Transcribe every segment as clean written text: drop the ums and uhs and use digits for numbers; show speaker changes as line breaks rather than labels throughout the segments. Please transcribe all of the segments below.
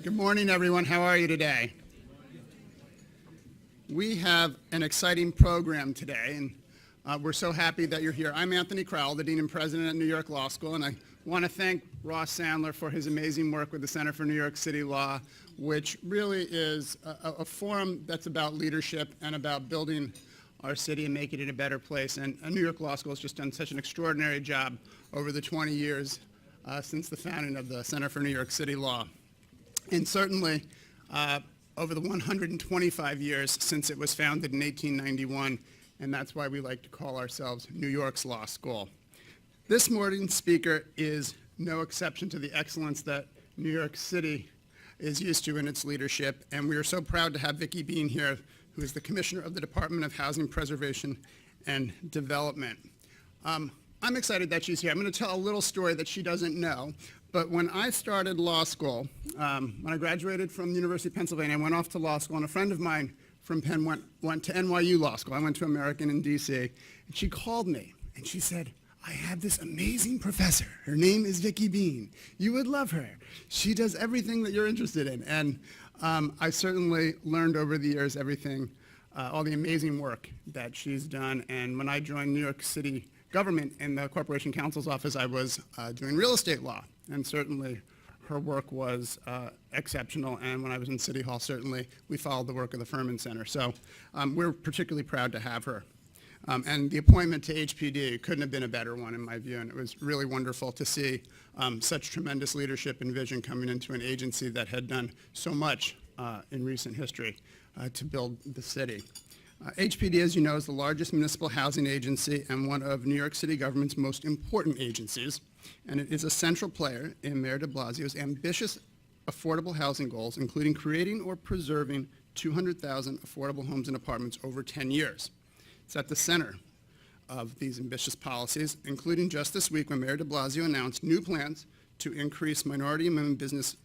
Good morning, everyone. How are you today? We have an exciting program today, and we're so happy that you're here. I'm Anthony Crowell, the Dean and President at New York Law School, and I want to thank Ross Sandler for his amazing work with the Center for New York City Law, which really is a forum that's about leadership and about building our city and making it a better place. And New York Law School has just done such an extraordinary job over the 20 years since the founding of the Center for New York City Law. And certainly, over the 125 years since it was founded in 1891, and that's why we like to call ourselves New York's Law School. This morning's speaker is no exception to the excellence that New York City is used to in its leadership, and we are so proud to have Vicki Bean here, who is the Commissioner of the Department of Housing Preservation and Development. I'm excited that she's here. I'm going to tell a little story that she doesn't know. But when I started law school, when I graduated from the University of Pennsylvania, I went off to law school, and a friend of mine from Penn went to NYU Law School. I went to American in DC, and she called me, and she said, I have this amazing professor. Her name is Vicki Bean. You would love her. She does everything that you're interested in. And I certainly learned over the years everything, all the amazing work that she's done. And when I joined New York City government in the Corporation Counsel's office, I was doing real estate law. And certainly her work was exceptional. And when I was in City Hall, certainly we followed the work of the Furman Center. So we're particularly proud to have her. And the appointment to HPD couldn't have been a better one in my view. And it was really wonderful to see such tremendous leadership and vision coming into an agency that had done so much in recent history to build the city. HPD, as you know, is the largest municipal housing agency and one of New York City government's most important agencies, and it is a central player in Mayor de Blasio's ambitious affordable housing goals, including creating or preserving 200,000 affordable homes and apartments over 10 years. It's at the center of these ambitious policies, including just this week when Mayor de Blasio announced new plans to increase minority and women business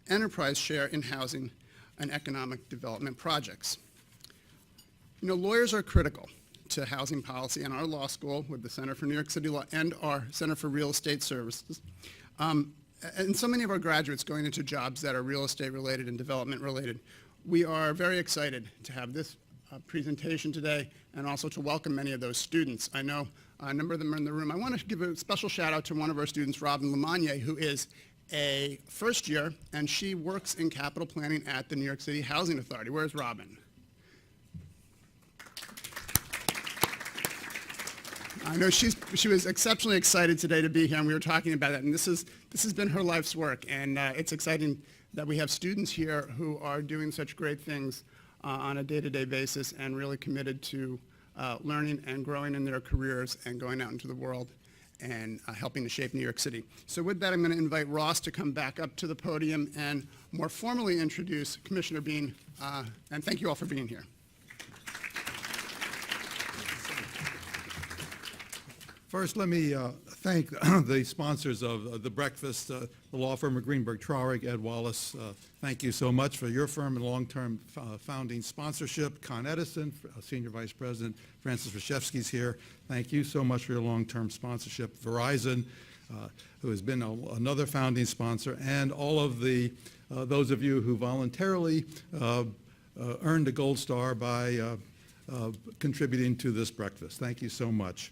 enterprise share in housing and economic development projects. You know, lawyers are critical to housing policy, and our law school with the Center for New York City Law and our Center for Real Estate Services, and so many of our graduates going into jobs that are real estate related and development related, we are very excited to have this presentation today and also to welcome many of those students. I know a number of them are in the room. I want to give a special shout out to one of our students, Robin Lemonier, who is a first year, and she works in capital planning at the New York City Housing Authority. Where's Robin? I know she was exceptionally excited today to be here, and we were talking about that. And this has been her life's work, and it's exciting that we have students here who are doing such great things on a day-to-day basis and really committed to learning and growing in their careers and going out into the world and helping to shape New York City. So with that, I'm going to invite Ross to come back up to the podium and more formally introduce Commissioner Bean, and thank you all for being here.
First, let me thank the sponsors of the breakfast, the law firm of Greenberg Traurig, Ed Wallace. Thank you so much for your firm and long-term founding sponsorship. Con Edison, Senior Vice President Francis Rashevsky's here. Thank you so much for your long-term sponsorship. Verizon, who has been another founding sponsor, and all of the those of you who voluntarily earned a gold star by contributing to this breakfast. Thank you so much.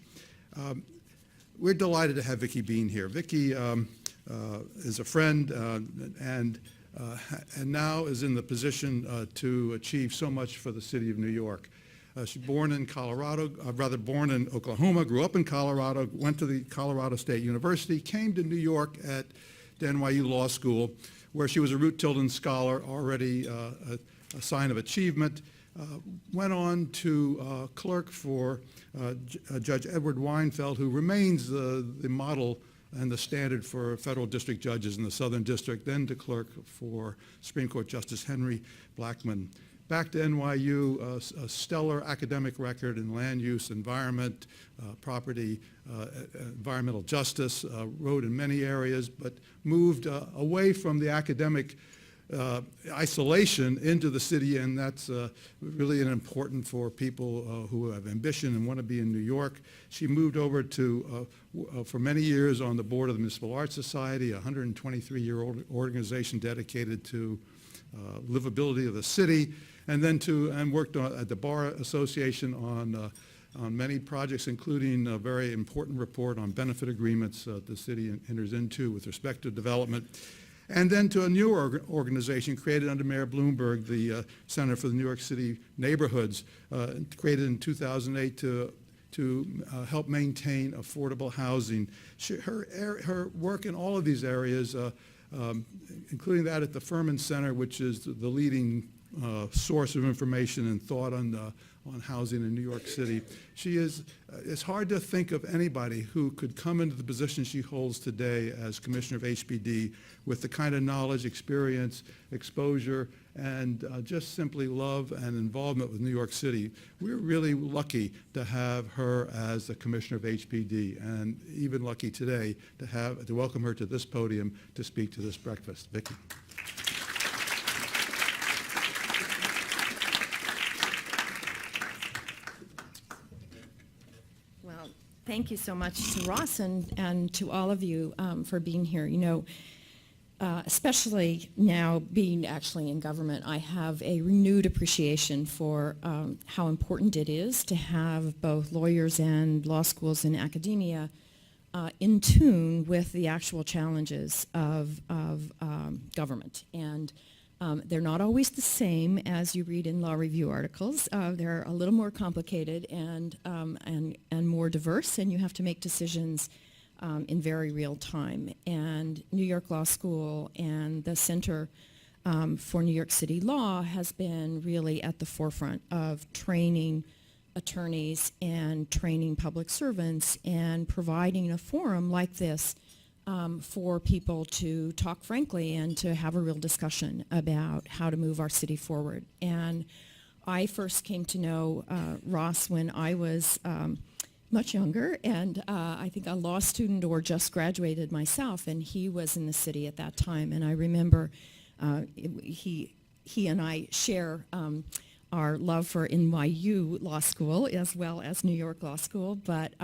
We're delighted to have Vicki Bean here. Vicki is a friend and now is in the position to achieve so much for the city of New York. She's born in born in Oklahoma, grew up in Colorado, went to the Colorado State University, came to New York at the NYU Law School, where she was a Root Tilden Scholar, already a sign of achievement. Went on to clerk for Judge Edward Weinfeld, who remains the model and the standard for federal district judges in the Southern District, then to clerk for Supreme Court Justice Henry Blackmun. Back to NYU, a stellar academic record in land use, environment, property, environmental justice, wrote in many areas, but moved away from the academic isolation into the city, and that's really important for people who have ambition and want to be in New York. She moved over to, for many years, on the board of the Municipal Arts Society, a 123-year-old organization dedicated to livability of the city, and then worked at the Bar Association on many projects, including a very important report on benefit agreements the city enters into with respect to development. And then to a new organization created under Mayor Bloomberg, the Center for the New York City Neighborhoods, created in 2008 to help maintain affordable housing. Her work in all of these areas, including that at the Furman Center, which is the leading source of information and thought on housing in New York City. It's hard to think of anybody who could come into the position she holds today as Commissioner of HPD with the kind of knowledge, experience, exposure, and just simply love and involvement with New York City. We're really lucky to have her as the Commissioner of HPD, and even lucky today to welcome her to this podium to speak to this breakfast. Vicki.
Thank you so much to Ross and to all of you for being here. You know, especially now being actually in government, I have a renewed appreciation for how important it is to have both lawyers and law schools and academia in tune with the actual challenges of government. And they're not always the same as you read in law review articles. They're a little more complicated and more diverse, and you have to make decisions in very real time. And New York Law School and the Center for New York City Law has been really at the forefront of training attorneys and training public servants and providing a forum like this for people to talk frankly and to have a real discussion about how to move our city forward. And I first came to know Ross when I was much younger, and I think a law student or just graduated myself, and he was in the city at that time. And I remember he and I share our love for NYU Law School as well as New York Law School, but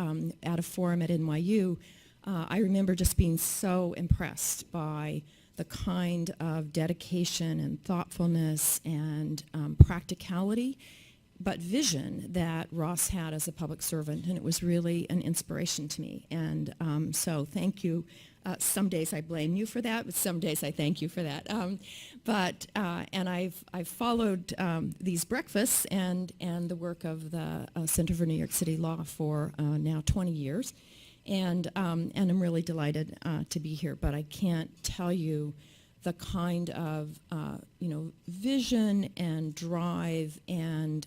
at a forum at NYU, I remember just being so impressed by the kind of dedication and thoughtfulness and practicality, but vision that Ross had as a public servant, and it was really an inspiration to me. And so thank you. Some days I blame you for that, but some days I thank you for that. And I've followed these breakfasts and the work of the Center for New York City Law for now 20 years. And I'm really delighted to be here, but I can't tell you the kind of vision and drive and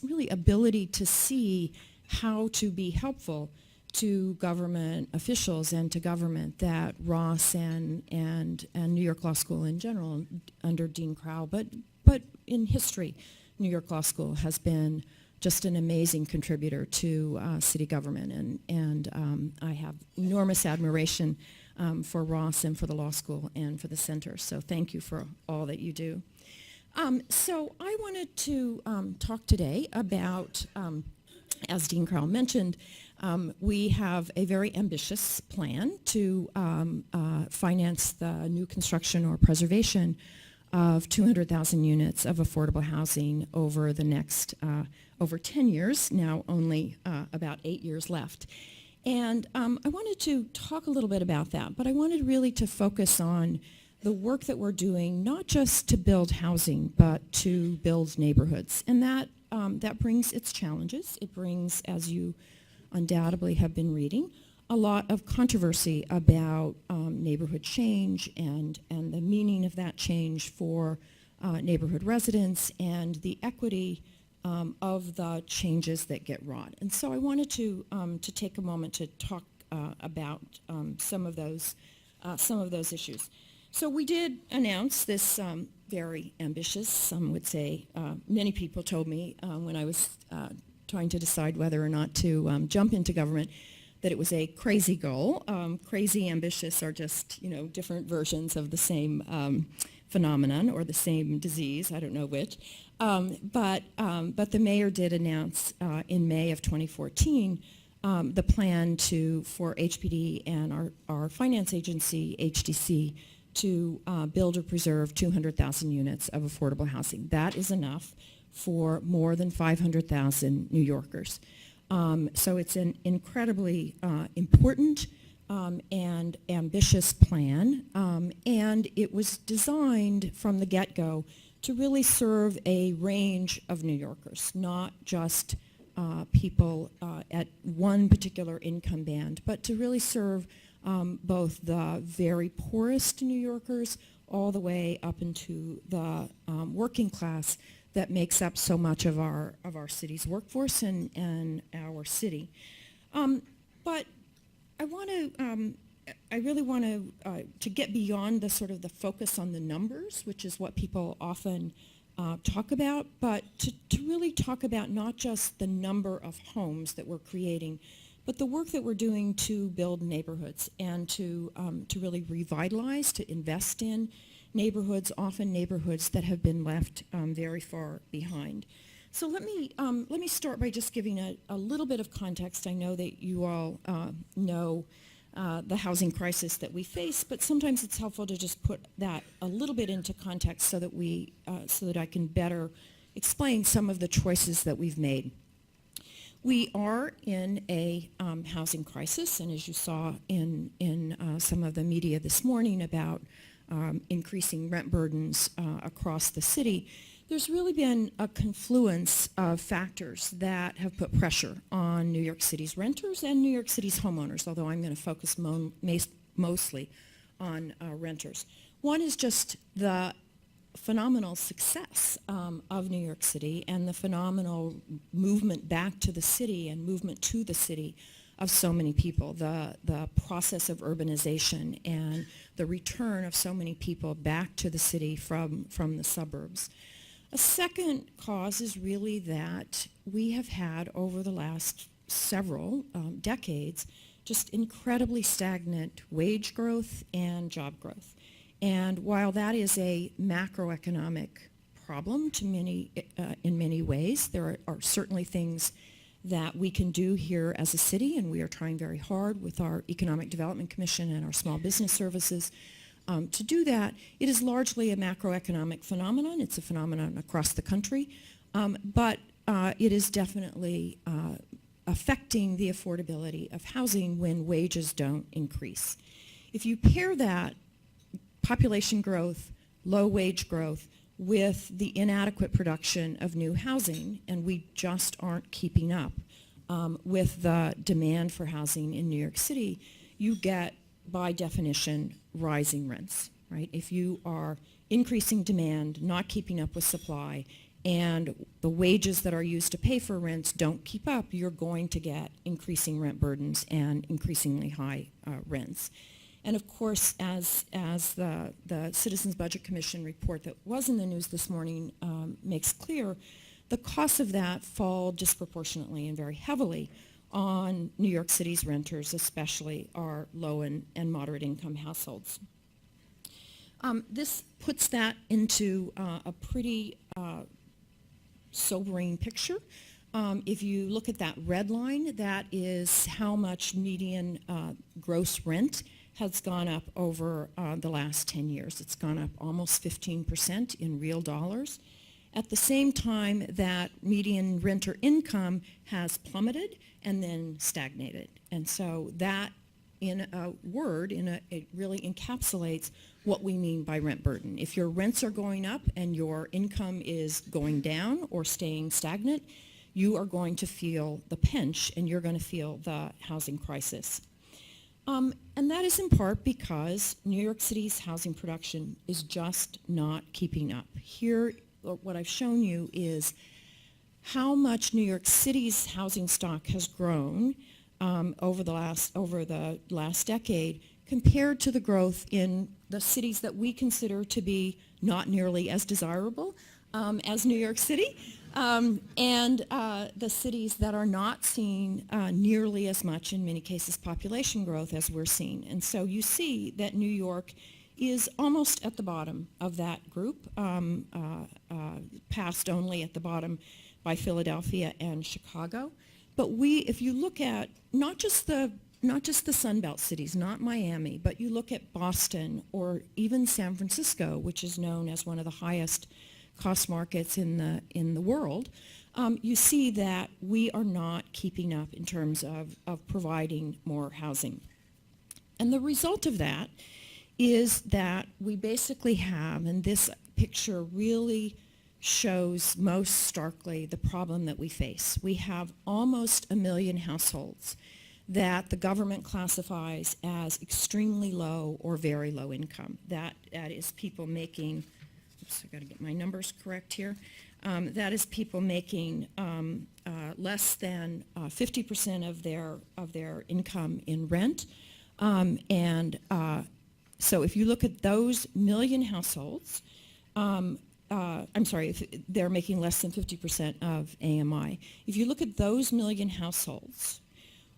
really ability to see how to be helpful to government officials and to government that Ross and New York Law School in general under Dean Crowell, but in history, New York Law School has been just an amazing contributor to city government, and I have enormous admiration for Ross and for the law school and for the center. So thank you for all that you do. So I wanted to talk today about, as Dean Crowell mentioned, we have a very ambitious plan to finance the new construction or preservation of 200,000 units of affordable housing over the next over 10 years, now only about 8 years left. And I wanted to talk a little bit about that, but I wanted really to focus on the work that we're doing, not just to build housing, but to build neighborhoods. And that brings its challenges. It brings, as you undoubtedly have been reading, a lot of controversy about neighborhood change and the meaning of that change for neighborhood residents and the equity of the changes that get wrought. And so I wanted to take a moment to talk about some of those issues. So we did announce this very ambitious, some would say, many people told me when I was trying to decide whether or not to jump into government, that it was a crazy goal. Crazy, ambitious are just, different versions of the same phenomenon or the same disease, I don't know which. But the mayor did announce in May of 2014 the plan for HPD and our finance agency, HDC, to build or preserve 200,000 units of affordable housing. That is enough for more than 500,000 New Yorkers. So it's an incredibly important and ambitious plan, and it was designed from the get-go to really serve a range of New Yorkers, not just people at one particular income band, but to really serve both the very poorest New Yorkers all the way up into the working class that makes up so much of our city's workforce and our city. But I really want to get beyond the sort of the focus on the numbers, which is what people often talk about, but to really talk about not just the number of homes that we're creating, but the work that we're doing to build neighborhoods and to really revitalize, to invest in neighborhoods, often neighborhoods that have been left very far behind. So let me start by just giving a little bit of context. I know that you all know the housing crisis that we face, but sometimes it's helpful to just put that a little bit into context so that I can better explain some of the choices that we've made. We are in a housing crisis, and as you saw in some of the media this morning about increasing rent burdens across the city, there's really been a confluence of factors that have put pressure on New York City's renters and New York City's homeowners, although I'm going to focus mostly on renters. One is just the phenomenal success of New York City and the phenomenal movement back to the city and movement to the city of so many people, the process of urbanization and the return of so many people back to the city from the suburbs. A second cause is really that we have had over the last several decades just incredibly stagnant wage growth and job growth. And while that is a macroeconomic problem in many ways, there are certainly things that we can do here as a city, and we are trying very hard with our Economic Development Commission and our small business services to do that. It is largely a macroeconomic phenomenon. It's a phenomenon across the country, but it is definitely affecting the affordability of housing when wages don't increase. If you pair that population growth, low wage growth, with the inadequate production of new housing, and we just aren't keeping up with the demand for housing in New York City, you get, by definition, rising rents, right? If you are increasing demand, not keeping up with supply, and the wages that are used to pay for rents don't keep up, you're going to get increasing rent burdens and increasingly high rents. And of course, as the Citizens Budget Commission report that was in the news this morning makes clear, the costs of that fall disproportionately and very heavily on New York City's renters, especially our low and moderate income households. This puts that into a pretty sobering picture. If you look at that red line, that is how much median gross rent has gone up over the last 10 years. It's gone up almost 15% in real dollars. At the same time that median renter income has plummeted and then stagnated. And so that, in a word, it really encapsulates what we mean by rent burden. If your rents are going up and your income is going down or staying stagnant, you are going to feel the pinch and you're going to feel the housing crisis. And that is in part because New York City's housing production is just not keeping up. Here, what I've shown you is how much New York City's housing stock has grown over the last decade compared to the growth in the cities that we consider to be not nearly as desirable as New York City, and the cities that are not seeing nearly as much, in many cases, population growth as we're seeing. And so you see that New York is almost at the bottom of that group, passed only at the bottom by Philadelphia and Chicago. But if you look at not just the Sunbelt cities, not Miami, but you look at Boston or even San Francisco, which is known as one of the highest cost markets in the world, you see that we are not keeping up in terms of providing more housing. And the result of that is that we basically have, and this picture really shows most starkly the problem that we face. We have almost 1 million households that the government classifies as extremely low or very low income. That is people making, oops, I got to get my numbers correct here. That is people making less than 50% of their income in rent. So if you look at those 1 million households, I'm sorry, if they're making less than 50% of AMI. If you look at those 1 million households,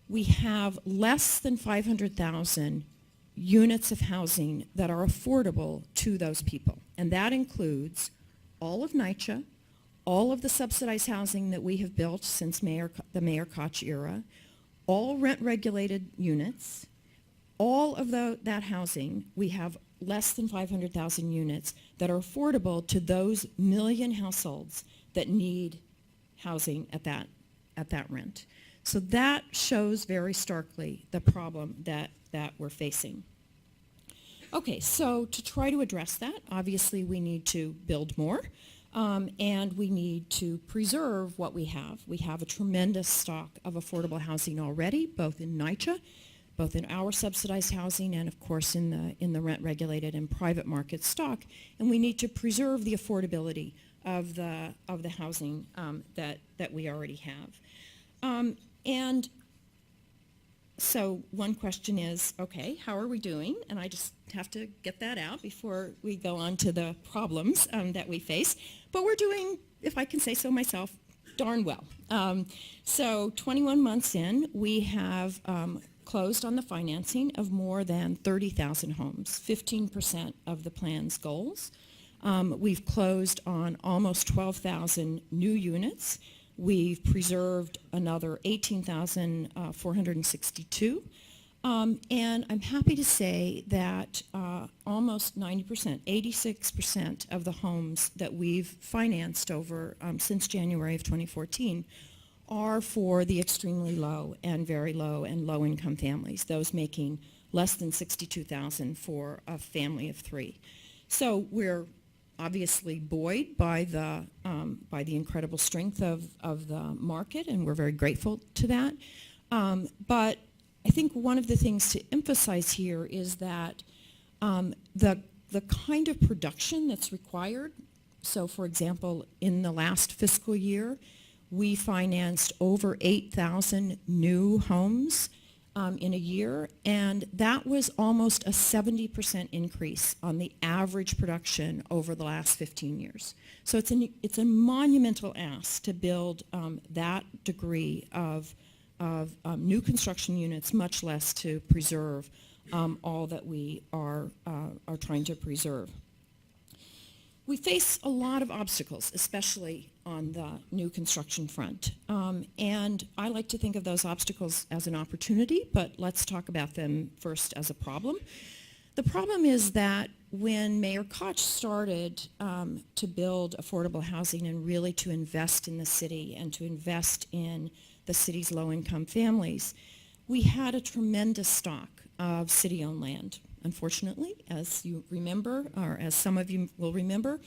we have less than 500,000 units of housing that are affordable to those people. And that includes all of NYCHA, all of the subsidized housing that we have built since the Mayor Koch era, all rent-regulated units, all of that housing, we have less than 500,000 units that are affordable to those 1 million households that need housing at that rent. So that shows very starkly the problem that we're facing. Okay, so to try to address that, obviously we need to build more, and we need to preserve what we have. We have a tremendous stock of affordable housing already, both in NYCHA, both in our subsidized housing and, of course, in the rent-regulated and private market stock, and we need to preserve the affordability of the housing that we already have. And so one question is, okay, how are we doing? And I just have to get that out before we go on to the problems that we face. But we're doing, if I can say so myself, darn well. So 21 months in, we have closed on the financing of more than 30,000 homes, 15% of the plan's goals. We've closed on almost 12,000 new units. We've preserved another 18,462. And I'm happy to say that almost 90%, 86% of the homes that we've financed over since January of 2014 are for the extremely low and very low and low income families, those making less than $62,000 for a family of 3. So we're obviously buoyed by the incredible strength of the market, and we're very grateful to that. But I think one of the things to emphasize here is that the kind of production that's required, so for example, in the last fiscal year, we financed over 8,000 new homes in a year, and that was almost a 70% increase on the average production over the last 15 years. So it's a monumental ask to build that degree of new construction units, much less to preserve all that we are trying to preserve. We face a lot of obstacles, especially on the new construction front. And I like to think of those obstacles as an opportunity, but let's talk about them first as a problem. The problem is that when Mayor Koch started to build affordable housing and really to invest in the city and to invest in the city's low-income families, we had a tremendous stock of city-owned land. Unfortunately, as you remember, or as some of you will remember,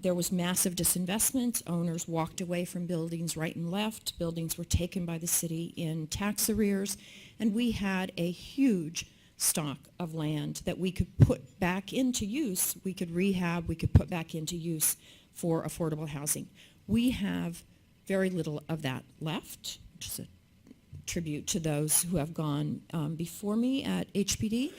there was massive disinvestment. Owners walked away from buildings right and left. Buildings were taken by the city in tax arrears, and we had a huge stock of land that we could put back into use. We could rehab, we could put back into use for affordable housing. We have very little of that left, which is a tribute to those who have gone before me at HPD.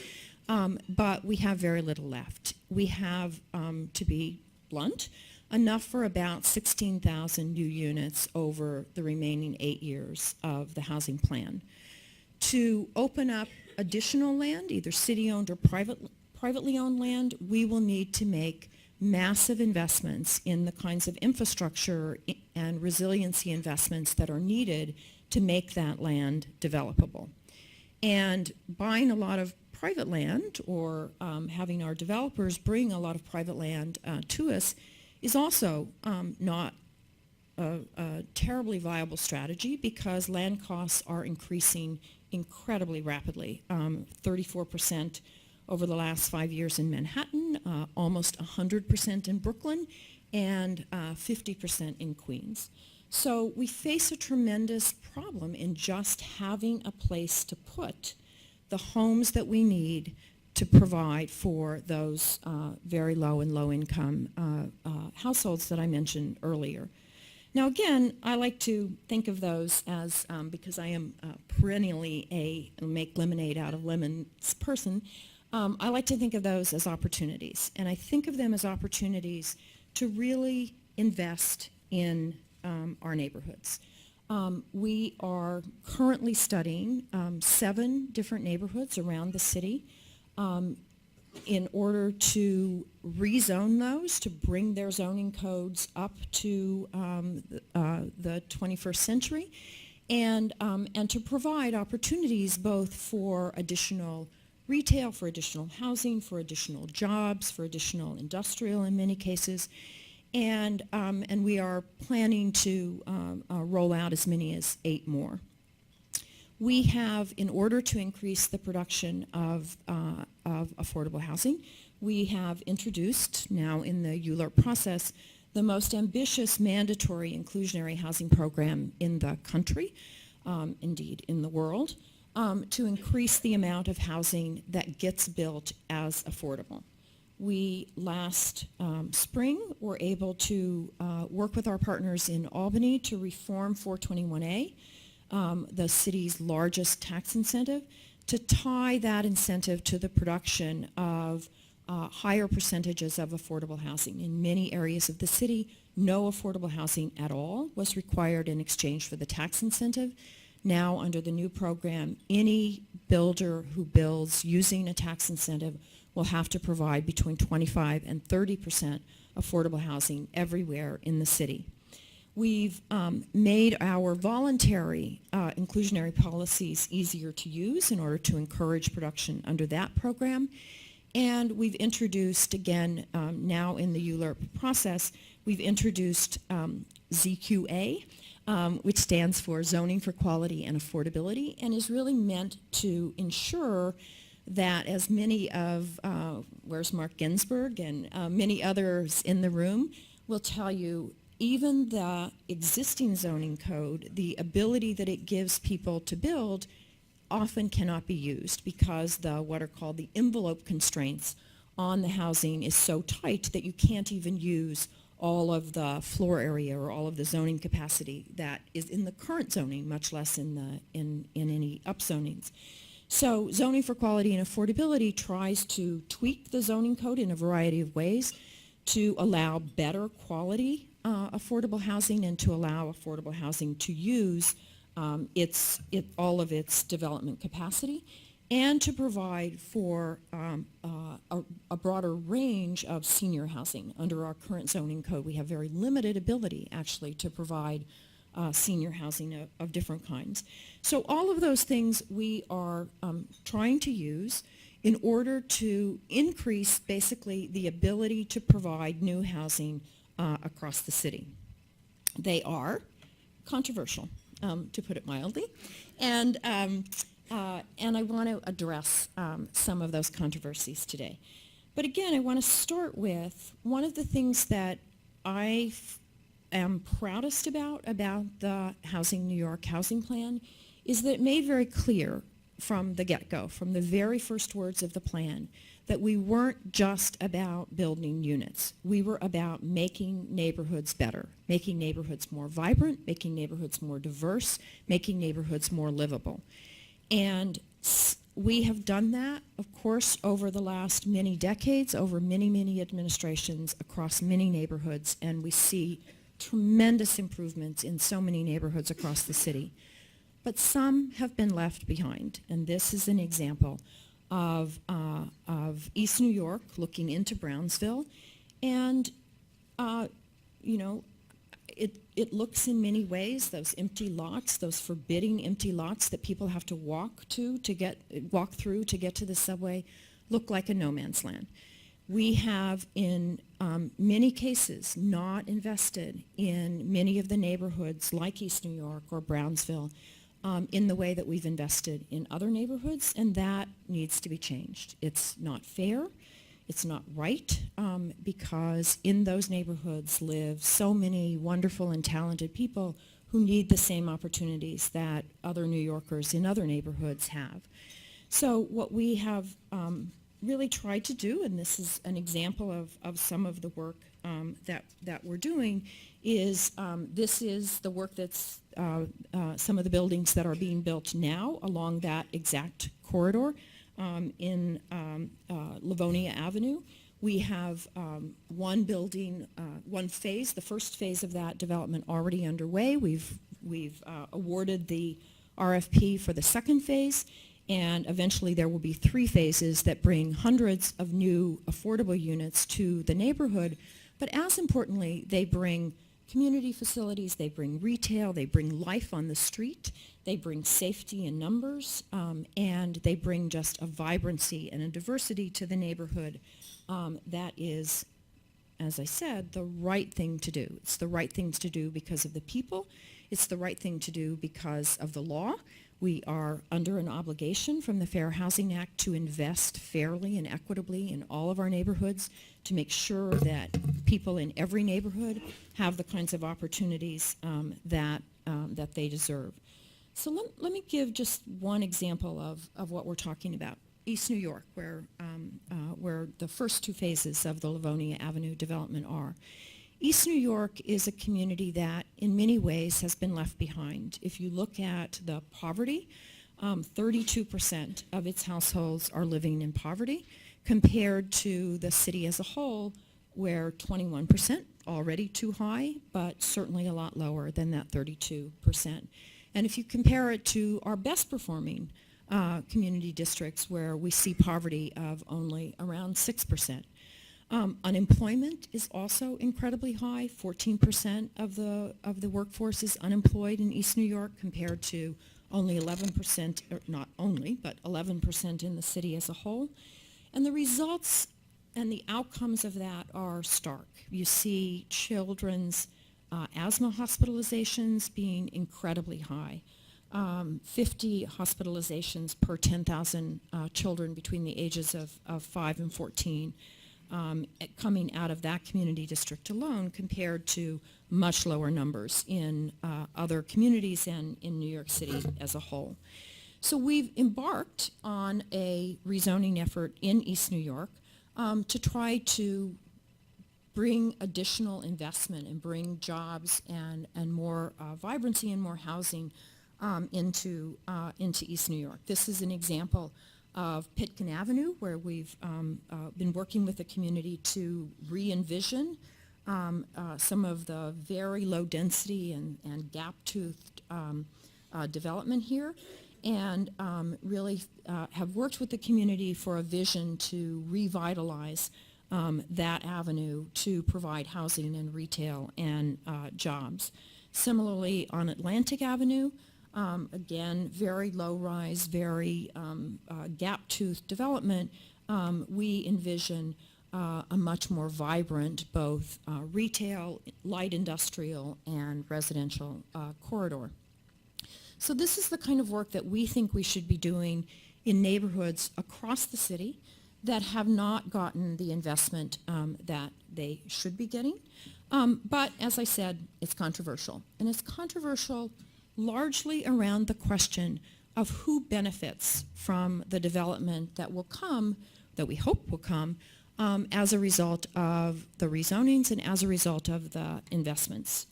But we have very little left. We have, to be blunt, enough for about 16,000 new units over the remaining 8 years of the housing plan. To open up additional land, either city-owned or privately owned land, we will need to make massive investments in the kinds of infrastructure and resiliency investments that are needed to make that land developable. And buying a lot of private land, or having our developers bring a lot of private land to us, is also not a terribly viable strategy, because land costs are increasing incredibly rapidly. 34% over the last 5 years in Manhattan, almost 100% in Brooklyn, and 50% in Queens. So we face a tremendous problem in just having a place to put the homes that we need to provide for those very low and low income households that I mentioned earlier. Now again, I like to think of those as, because I am perennially a make lemonade out of lemons person, I like to think of those as opportunities. And I think of them as opportunities to really invest in our neighborhoods. We are currently studying 7 different neighborhoods around the city in order to rezone those, to bring their zoning codes up to the 21st century, and to provide opportunities both for additional retail, for additional housing, for additional jobs, for additional industrial in many cases. And we are planning to roll out as many as 8 more. We have, in order to increase the production of affordable housing, we have introduced, now in the ULURP process, the most ambitious mandatory inclusionary housing program in the country, indeed in the world, to increase the amount of housing that gets built as affordable. We, last spring, were able to work with our partners in Albany to reform 421A, the city's largest tax incentive, to tie that incentive to the production of higher percentages of affordable housing. In many areas of the city, no affordable housing at all was required in exchange for the tax incentive. Now, under the new program, any builder who builds using a tax incentive will have to provide between 25 and 30% affordable housing everywhere in the city. We've made our voluntary inclusionary policies easier to use in order to encourage production under that program. And we've introduced, again, now in the ULURP process, we've introduced ZQA, which stands for Zoning for Quality and Affordability, and is really meant to ensure that, as many of, where's Mark Ginsburg, and many others in the room will tell you, even the existing zoning code, the ability that it gives people to build often cannot be used, because what are called the envelope constraints on the housing is so tight that you can't even use all of the floor area or all of the zoning capacity that is in the current zoning, much less in any upzonings. So Zoning for Quality and Affordability tries to tweak the zoning code in a variety of ways to allow better quality affordable housing, and to allow affordable housing to use all of its development capacity, and to provide for a broader range of senior housing. Under our current zoning code, we have very limited ability, actually, to provide senior housing of different kinds. So all of those things we are trying to use in order to increase, basically, the ability to provide new housing across the city. They are controversial, to put it mildly, and I want to address some of those controversies today. But again, I want to start with one of the things that I am proudest about the Housing New York housing plan is that it made very clear from the get-go, from the very first words of the plan, that we weren't just about building units. We were about making neighborhoods better, making neighborhoods more vibrant, making neighborhoods more diverse, making neighborhoods more livable. And we have done that, of course, over the last many decades, over many, many administrations, across many neighborhoods, and we see tremendous improvements in so many neighborhoods across the city. But some have been left behind, and this is an example of East New York looking into Brownsville. And, you know, it looks in many ways, those empty lots, those forbidding empty lots that people have to walk through to get to the subway, look like a no man's land. We have in many cases not invested in many of the neighborhoods like East New York or Brownsville in the way that we've invested in other neighborhoods, and that needs to be changed. It's not fair. It's not right, because in those neighborhoods live so many wonderful and talented people who need the same opportunities that other New Yorkers in other neighborhoods have. So what we have really tried to do, and this is an example of some of the work that we're doing, is this is the work that's some of the buildings that are being built now along that exact corridor. In Livonia Avenue. We have one building, one phase, the first phase of that development already underway. We've awarded the RFP for the second phase, and eventually there will be 3 phases that bring hundreds of new affordable units to the neighborhood. But as importantly, they bring community facilities, they bring retail, they bring life on the street, they bring safety in numbers, and they bring just a vibrancy and a diversity to the neighborhood that is, as I said, the right thing to do. It's the right thing to do because of the people. It's the right thing to do because of the law. We are under an obligation from the Fair Housing Act to invest fairly and equitably in all of our neighborhoods to make sure that people in every neighborhood have the kinds of opportunities that they deserve. So let me give just one example of what we're talking about. East New York, where the first 2 phases of the Livonia Avenue development are. East New York is a community that in many ways has been left behind. If you look at the poverty, 32% of its households are living in poverty compared to the city as a whole, where 21%, already too high, but certainly a lot lower than that 32%. And if you compare it to our best performing community districts, where we see poverty of only around 6%. Unemployment is also incredibly high. 14% of the workforce is unemployed in East New York compared to only 11%, or not only, but 11% in the city as a whole. And the results and the outcomes of that are stark. You see children's asthma hospitalizations being incredibly high. 50 hospitalizations per 10,000 children between the ages of 5 and 14. Coming out of that community district alone compared to much lower numbers in other communities and in New York City as a whole. So we've embarked on a rezoning effort in East New York to try to bring additional investment and bring jobs and more vibrancy and more housing into East New York. This is an example of Pitkin Avenue, where we've been working with the community to re-envision some of the very low density and gap-toothed development here, and really have worked with the community for a vision to revitalize that avenue to provide housing and retail and jobs. Similarly, on Atlantic Avenue, again, very low-rise, very gap-toothed development, we envision a much more vibrant both retail, light industrial, and residential corridor. So this is the kind of work that we think we should be doing in neighborhoods across the city that have not gotten the investment that they should be getting. But as I said, it's controversial. And it's controversial largely around the question of who benefits from the development that will come, that we hope will come, as a result of the rezonings and as a result of the investments.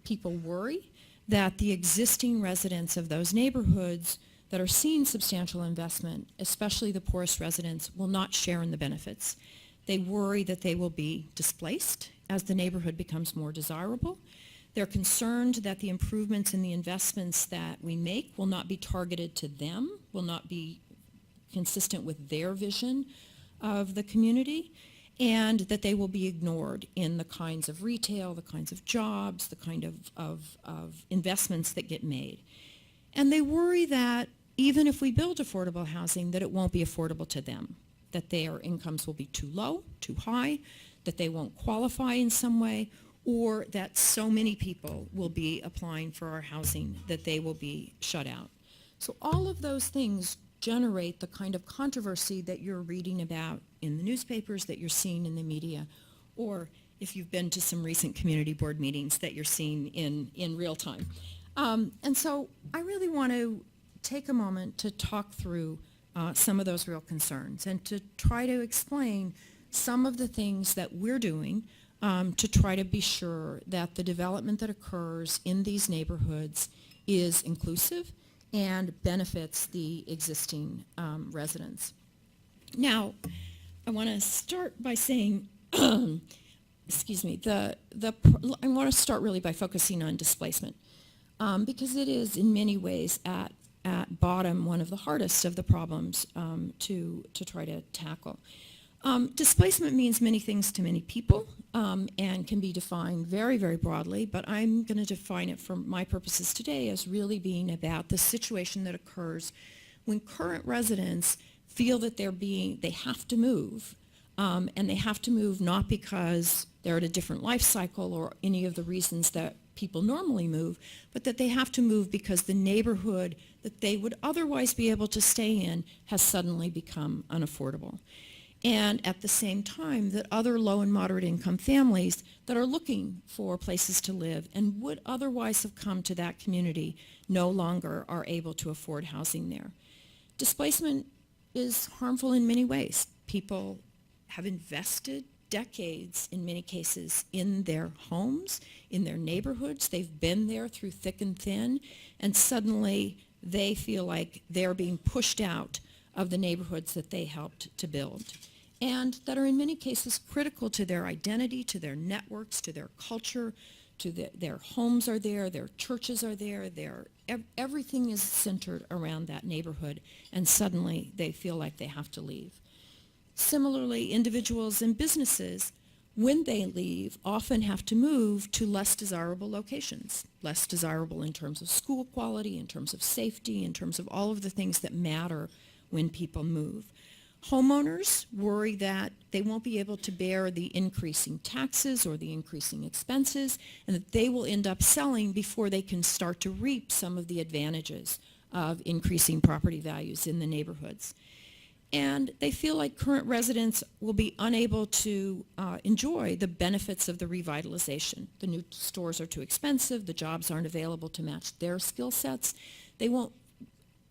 People worry that the existing residents of those neighborhoods that are seeing substantial investment, especially the poorest residents, will not share in the benefits. They worry that they will be displaced as the neighborhood becomes more desirable. They're concerned that the improvements and the investments that we make will not be targeted to them, will not be consistent with their vision of the community, and that they will be ignored in the kinds of retail, the kinds of jobs, the kind of investments that get made. And they worry that even if we build affordable housing, that it won't be affordable to them, that their incomes will be too low, too high, that they won't qualify in some way, or that so many people will be applying for our housing that they will be shut out. So all of those things generate the kind of controversy that you're reading about in the newspapers, that you're seeing in the media, or if you've been to some recent community board meetings, that you're seeing in real time. And so I really want to take a moment to talk through some of those real concerns and to try to explain some of the things that we're doing to try to be sure that the development that occurs in these neighborhoods is inclusive and benefits the existing residents. Now, I want to start by saying, excuse me, I want to start really by focusing on displacement, because it is in many ways at bottom one of the hardest of the problems to try to tackle. Displacement means many things to many people and can be defined very, very broadly, but I'm going to define it for my purposes today as really being about the situation that occurs when current residents feel that they have to move, and they have to move not because they're at a different life cycle or any of the reasons that people normally move, but that they have to move because the neighborhood that they would otherwise be able to stay in has suddenly become unaffordable. And at the same time, that other low and moderate income families that are looking for places to live and would otherwise have come to that community no longer are able to afford housing there. Displacement is harmful in many ways. People have invested decades, in many cases, in their homes, in their neighborhoods. They've been there through thick and thin, and suddenly they feel like they're being pushed out of the neighborhoods that they helped to build, and that are in many cases critical to their identity, to their networks, to their culture, to their homes are there, their churches are there, everything is centered around that neighborhood, and suddenly they feel like they have to leave. Similarly, individuals and businesses, when they leave, often have to move to less desirable locations, less desirable in terms of school quality, in terms of safety, in terms of all of the things that matter when people move. Homeowners worry that they won't be able to bear the increasing taxes or the increasing expenses, and that they will end up selling before they can start to reap some of the advantages of increasing property values in the neighborhoods. And they feel like current residents will be unable to enjoy the benefits of the revitalization. The new stores are too expensive, the jobs aren't available to match their skill sets. They won't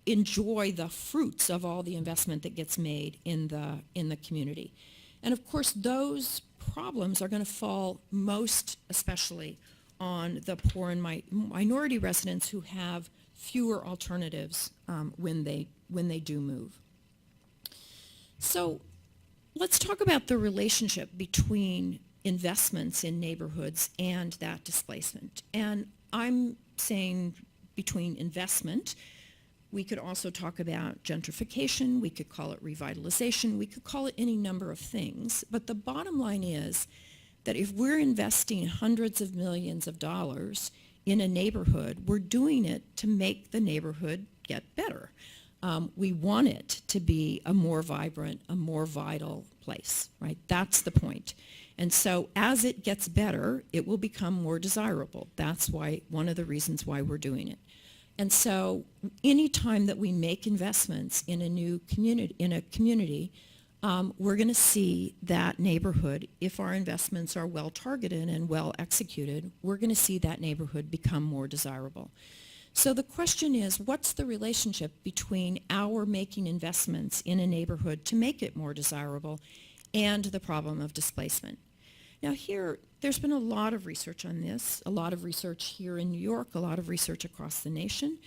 enjoy the fruits of all the investment that gets made in the community. And of course, those problems are going to fall most especially on the poor and minority residents who have fewer alternatives when they do move. So let's talk about the relationship between investments in neighborhoods and that displacement. And I'm saying between investment. We could also talk about gentrification, we could call it revitalization, we could call it any number of things. But the bottom line is that if we're investing hundreds of millions of dollars in a neighborhood, we're doing it to make the neighborhood get better. We want it to be a more vibrant, a more vital place, right? That's the point. And so as it gets better, it will become more desirable. That's why, one of the reasons why we're doing it. And so any time that we make investments in a community, we're going to see that neighborhood, if our investments are well targeted and well executed, we're going to see that neighborhood become more desirable. So the question is, what's the relationship between our making investments in a neighborhood to make it more desirable and the problem of displacement? Now here, there's been a lot of research on this, a lot of research here in New York, a lot of research across the nation,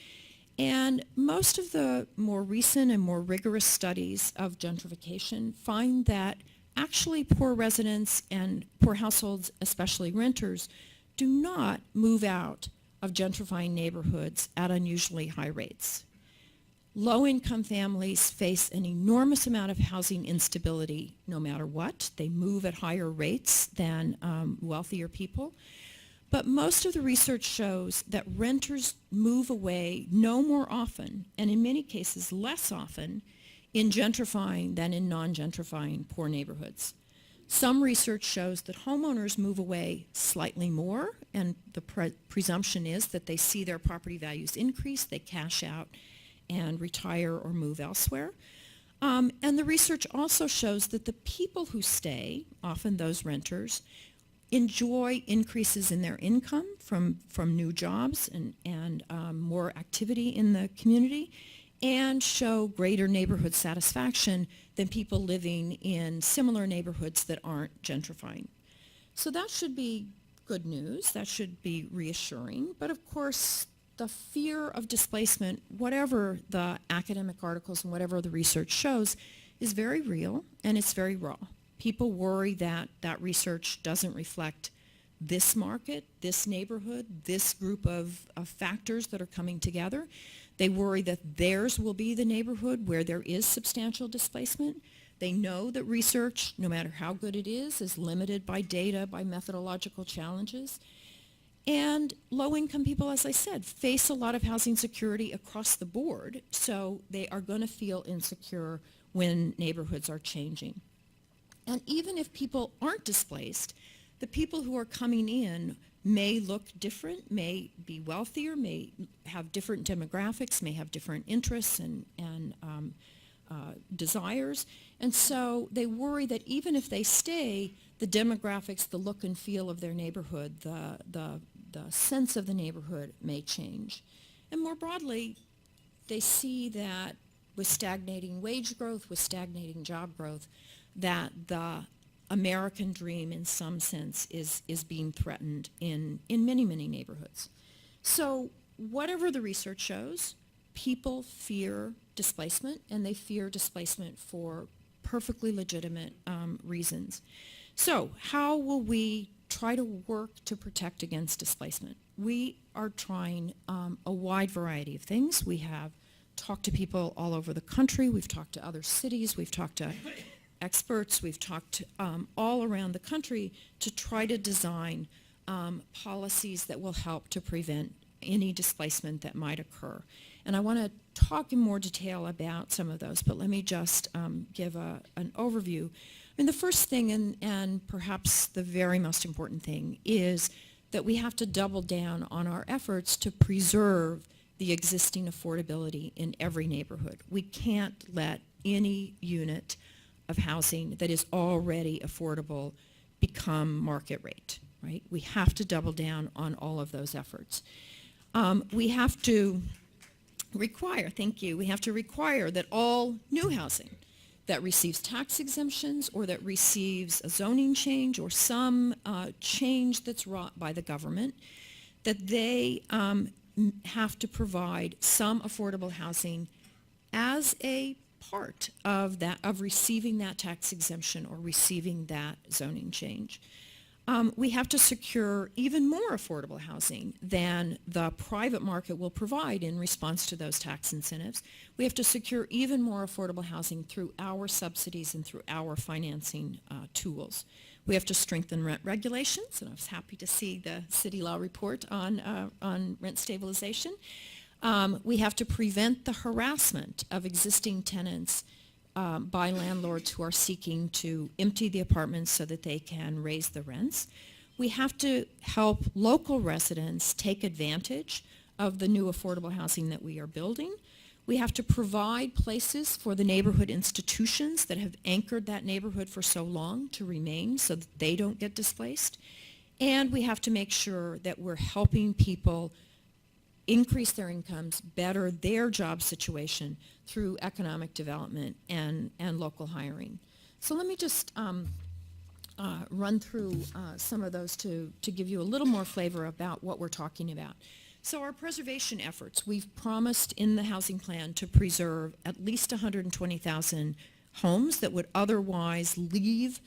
and most of the more recent and more rigorous studies of gentrification find that actually poor residents and poor households, especially renters, do not move out of gentrifying neighborhoods at unusually high rates. Low-income families face an enormous amount of housing instability no matter what. They move at higher rates than wealthier people. But most of the research shows that renters move away no more often, and in many cases less often, in gentrifying than in non-gentrifying poor neighborhoods. Some research shows that homeowners move away slightly more, and the presumption is that they see their property values increase, they cash out and retire or move elsewhere. And the research also shows that the people who stay, often those renters, enjoy increases in their income from new jobs and more activity in the community, and show greater neighborhood satisfaction than people living in similar neighborhoods that aren't gentrifying. So that should be good news. That should be reassuring. But of course, the fear of displacement, whatever the academic articles and whatever the research shows, is very real and it's very raw. People worry that that research doesn't reflect this market, this neighborhood, this group of factors that are coming together. They worry that theirs will be the neighborhood where there is substantial displacement. They know that research, no matter how good it is limited by data, by methodological challenges. And low-income people, as I said, face a lot of housing security across the board, so they are going to feel insecure when neighborhoods are changing. And even if people aren't displaced, the people who are coming in may look different, may be wealthier, may have different demographics, may have different interests and desires. And so they worry that even if they stay, the demographics, the look and feel of their neighborhood, the sense of the neighborhood may change. And more broadly, they see that with stagnating wage growth, with stagnating job growth, that the American dream in some sense is being threatened in many, many neighborhoods. So whatever the research shows, people fear displacement, and they fear displacement for perfectly legitimate reasons. So how will we try to work to protect against displacement? We are trying a wide variety of things. We have talked to people all over the country. We've talked to other cities. We've talked to experts. We've talked all around the country to try to design policies that will help to prevent any displacement that might occur. And I want to talk in more detail about some of those, but let me just give an overview. I mean, the first thing, and perhaps the very most important thing, is that we have to double down on our efforts to preserve the existing affordability in every neighborhood. We can't let any unit of housing that is already affordable become market rate, right? We have to double down on all of those efforts. We have to require, we have to require that all new housing that receives tax exemptions or that receives a zoning change or some change that's wrought by the government, that they have to provide some affordable housing as a part of that, of receiving that tax exemption or receiving that zoning change. We have to secure even more affordable housing than the private market will provide in response to those tax incentives. We have to secure even more affordable housing through our subsidies and through our financing tools. We have to strengthen rent regulations, and I was happy to see the city law report on rent stabilization. We have to prevent the harassment of existing tenants by landlords who are seeking to empty the apartments so that they can raise the rents. We have to help local residents take advantage of the new affordable housing that we are building. We have to provide places for the neighborhood institutions that have anchored that neighborhood for so long to remain so that they don't get displaced. And we have to make sure that we're helping people increase their incomes, better their job situation through economic development and local hiring. So let me just run through some of those to give you a little more flavor about what we're talking about. So our preservation efforts, we've promised in the housing plan to preserve at least 120,000 homes that would otherwise leave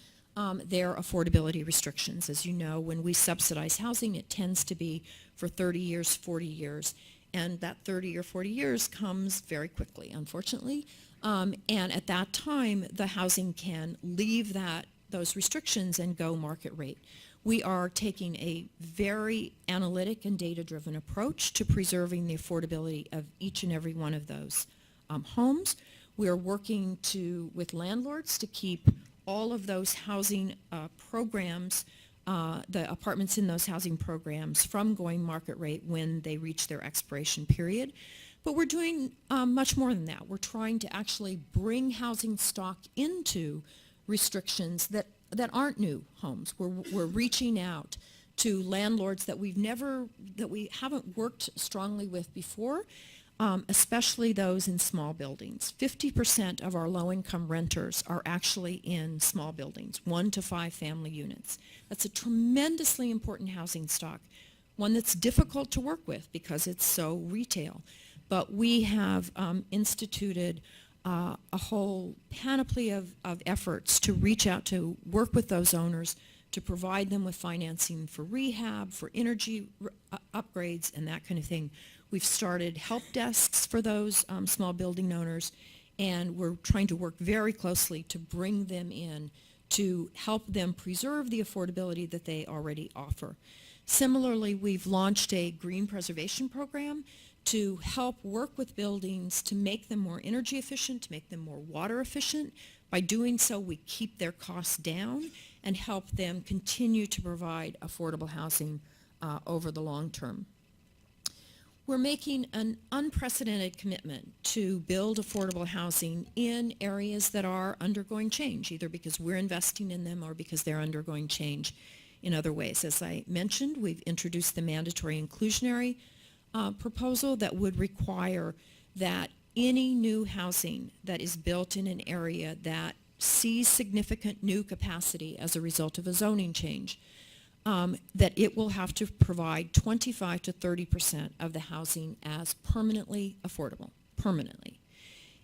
their affordability restrictions. As you know, when we subsidize housing, it tends to be for 30 years, 40 years, and that 30 or 40 years comes very quickly, unfortunately. And at that time, the housing can leave those restrictions and go market rate. We are taking a very analytic and data-driven approach to preserving the affordability of each and every one of those homes. We are working with landlords to keep all of those housing programs, the apartments in those housing programs, from going market rate when they reach their expiration period. But we're doing much more than that. We're trying to actually bring housing stock into restrictions that aren't new homes. We're reaching out to landlords that we haven't worked strongly with before, especially those in small buildings. 50% of our low-income renters are actually in small buildings, 1 to 5 family units. That's a tremendously important housing stock, one that's difficult to work with because it's so retail. But we have instituted a whole panoply of efforts to reach out to work with those owners, to provide them with financing for rehab, for energy upgrades, and that kind of thing. We've started help desks for those small building owners, and we're trying to work very closely to bring them in to help them preserve the affordability that they already offer. Similarly, we've launched a green preservation program to help work with buildings to make them more energy efficient, to make them more water efficient. By doing so, we keep their costs down and help them continue to provide affordable housing over the long term. We're making an unprecedented commitment to build affordable housing in areas that are undergoing change, either because we're investing in them or because they're undergoing change in other ways. As I mentioned, we've introduced the mandatory inclusionary proposal that would require that any new housing that is built in an area that sees significant new capacity as a result of a zoning change, that it will have to provide 25 to 30% of the housing as permanently affordable, permanently.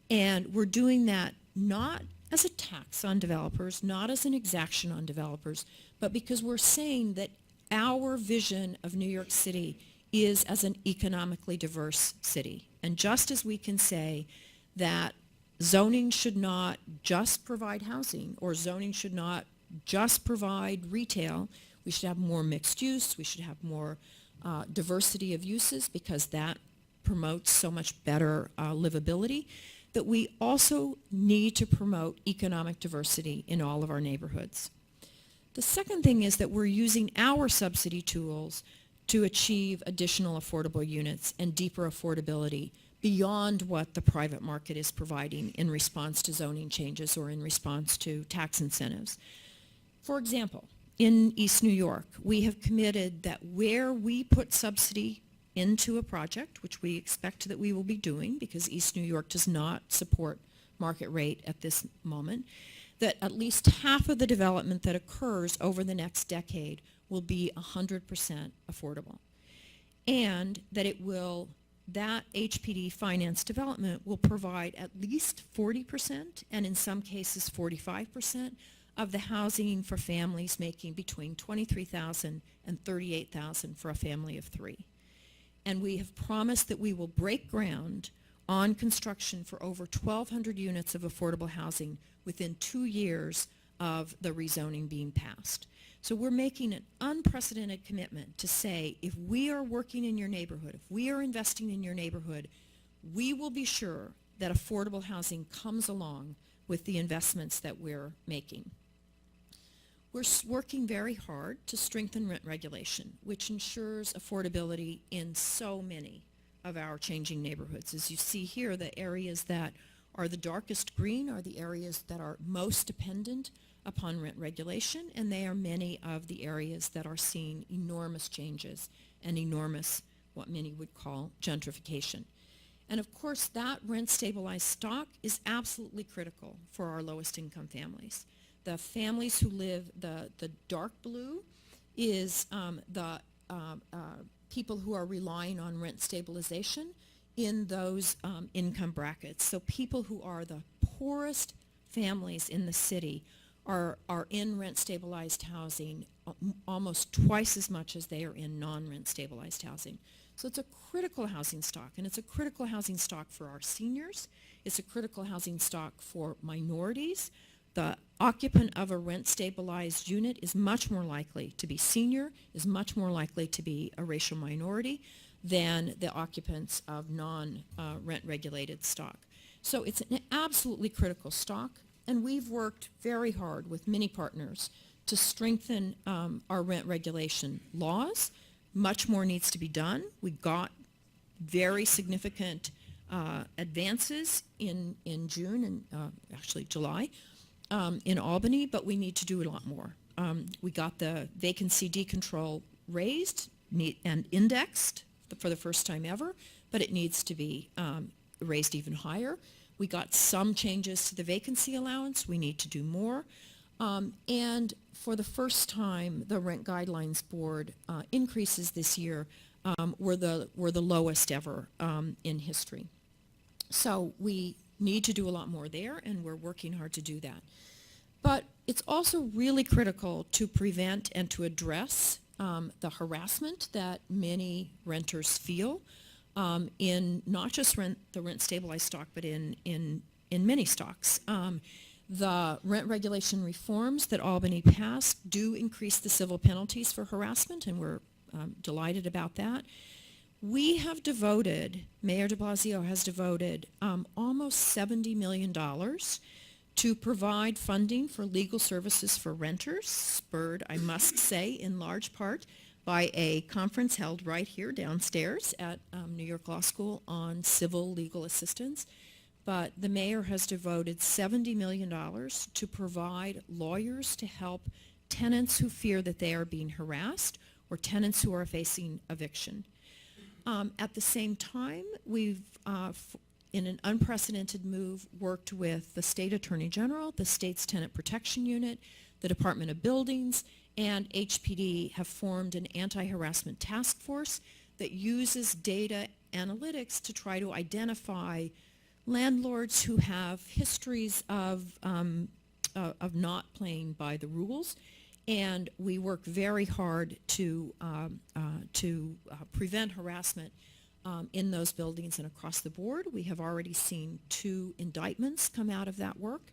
And we're doing that not as a tax on developers, not as an exaction on developers, but because we're saying that our vision of New York City is as an economically diverse city. And just as we can say that zoning should not just provide housing, or zoning should not just provide retail, we should have more mixed use, we should have more diversity of uses, because that promotes so much better livability, that we also need to promote economic diversity in all of our neighborhoods. The second thing is that we're using our subsidy tools to achieve additional affordable units and deeper affordability beyond what the private market is providing in response to zoning changes or in response to tax incentives. For example, in East New York, we have committed that where we put subsidy into a project, which we expect that we will be doing because East New York does not support market rate at this moment, that at least half of the development that occurs over the next decade will be 100% affordable. And that that HPD finance development will provide at least 40%, and in some cases 45%, of the housing for families making between $23,000 and $38,000 for a family of 3. And we have promised that we will break ground on construction for over 1,200 units of affordable housing within 2 years of the rezoning being passed. So we're making an unprecedented commitment to say, if we are working in your neighborhood, if we are investing in your neighborhood, we will be sure that affordable housing comes along with the investments that we're making. We're working very hard to strengthen rent regulation, which ensures affordability in so many of our changing neighborhoods. As you see here, the areas that are the darkest green are the areas that are most dependent upon rent regulation, and they are many of the areas that are seeing enormous changes and enormous, what many would call, gentrification. And of course, that rent-stabilized stock is absolutely critical for our lowest income families. The families who live, the dark blue is the people who are relying on rent stabilization in those income brackets. So people who are the poorest families in the city are in rent-stabilized housing almost twice as much as they are in non-rent stabilized housing. So it's a critical housing stock, and it's a critical housing stock for our seniors. It's a critical housing stock for minorities. The occupant of a rent-stabilized unit is much more likely to be senior, is much more likely to be a racial minority than the occupants of non-rent-regulated stock. So it's an absolutely critical stock, and we've worked very hard with many partners to strengthen our rent regulation laws. Much more needs to be done. We got very significant advances in June and actually July in Albany, but we need to do a lot more. We got the vacancy decontrol raised and indexed for the first time ever, but it needs to be raised even higher. We got some changes to the vacancy allowance. We need to do more. And for the first time, the Rent Guidelines Board increases this year were the lowest ever in history. So we need to do a lot more there, and we're working hard to do that. But it's also really critical to prevent and to address the harassment that many renters feel in not just the rent-stabilized stock, but in many stocks. The rent regulation reforms that Albany passed do increase the civil penalties for harassment, and we're delighted about that. We have devoted, Mayor de Blasio has devoted almost $70 million to provide funding for legal services for renters, spurred, I must say, in large part by a conference held right here downstairs at New York Law School on civil legal assistance. But the mayor has devoted $70 million to provide lawyers to help tenants who fear that they are being harassed or tenants who are facing eviction. At the same time, we've, in an unprecedented move, worked with the state attorney general, the state's tenant protection unit, the Department of Buildings, and HPD have formed an anti-harassment task force that uses data analytics to try to identify landlords who have histories of not playing by the rules. And we work very hard to prevent harassment in those buildings and across the board. We have already seen 2 indictments come out of that work,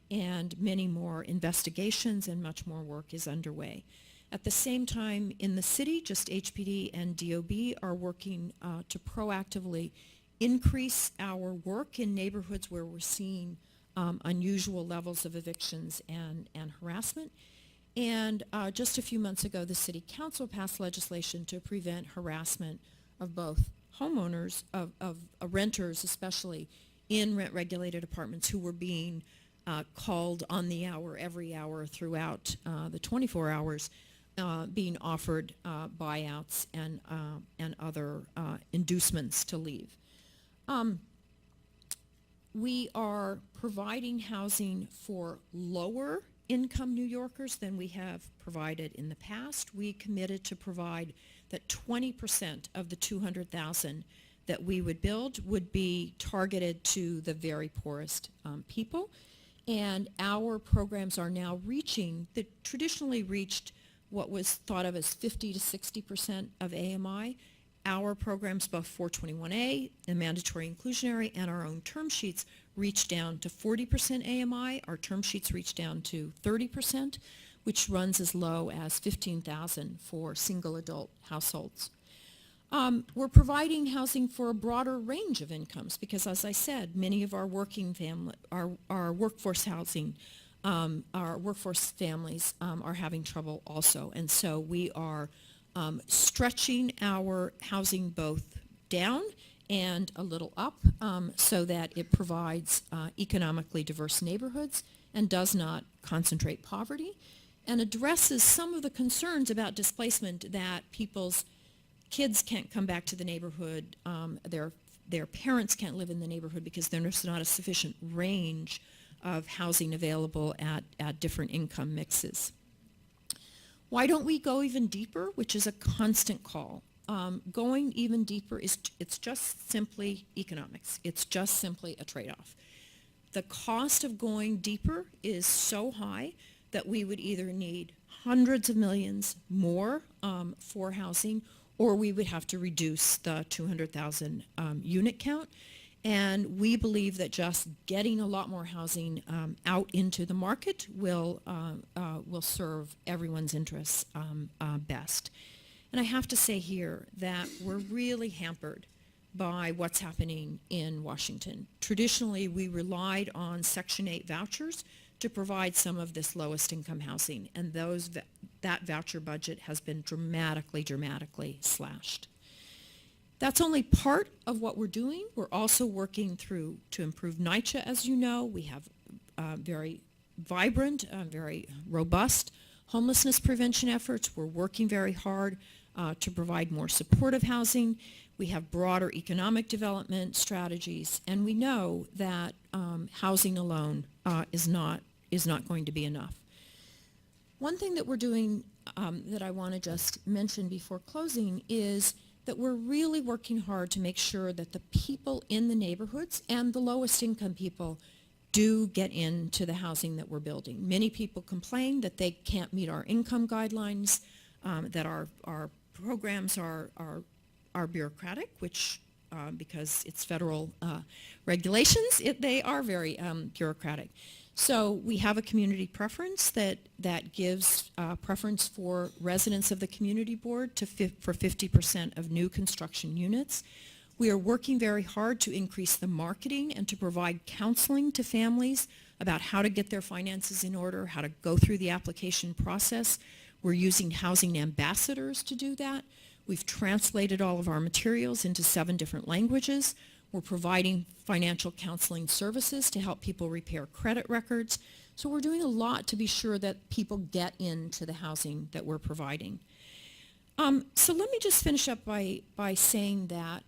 and many more investigations and much more work is underway. At the same time, in the city, just HPD and DOB are working to proactively increase our work in neighborhoods where we're seeing unusual levels of evictions and harassment. And just a few months ago, the City Council passed legislation to prevent harassment of both homeowners, of renters especially, in rent-regulated apartments who were being called on the hour, every hour throughout the 24 hours, being offered buyouts and other inducements to leave. We are providing housing for lower income New Yorkers than we have provided in the past. We committed to provide that 20% of the 200,000 that we would build would be targeted to the very poorest people. And our programs are now reaching, that traditionally reached what was thought of as 50 to 60% of AMI. Our programs, both 421A, the mandatory inclusionary, and our own term sheets reach down to 40% AMI. Our term sheets reach down to 30%, which runs as low as $15,000 for single adult households. We're providing housing for a broader range of incomes because, as I said, many of our working family, our workforce housing, our workforce families are having trouble also, and so we are stretching our housing both down and a little up so that it provides economically diverse neighborhoods and does not concentrate poverty, and addresses some of the concerns about displacement, that people's kids can't come back to the neighborhood, their parents can't live in the neighborhood because there's not a sufficient range of housing available at different income mixes. Why don't we go even deeper, which is a constant call? Going even deeper it's just simply economics. It's just simply a trade-off. The cost of going deeper is so high that we would either need hundreds of millions more for housing, or we would have to reduce the 200,000 unit count. And we believe that just getting a lot more housing out into the market will serve everyone's interests best. And I have to say here that we're really hampered by what's happening in Washington. Traditionally, we relied on Section 8 vouchers to provide some of this lowest income housing, and that voucher budget has been dramatically slashed. That's only part of what we're doing. We're also working to improve NYCHA, as you know. We have very vibrant, very robust homelessness prevention efforts. We're working very hard to provide more supportive housing. We have broader economic development strategies, and we know that housing alone is not going to be enough. One thing that we're doing that I want to just mention before closing is that we're really working hard to make sure that the people in the neighborhoods and the lowest income people do get into the housing that we're building. Many people complain that they can't meet our income guidelines, that our programs are bureaucratic, which because it's federal regulations, they are very bureaucratic. So we have a community preference that gives preference for residents of the community board for 50% of new construction units. We are working very hard to increase the marketing and to provide counseling to families about how to get their finances in order, how to go through the application process. We're using housing ambassadors to do that. We've translated all of our materials into 7 different languages. We're providing financial counseling services to help people repair credit records. So we're doing a lot to be sure that people get into the housing that we're providing. So let me just finish up by saying that,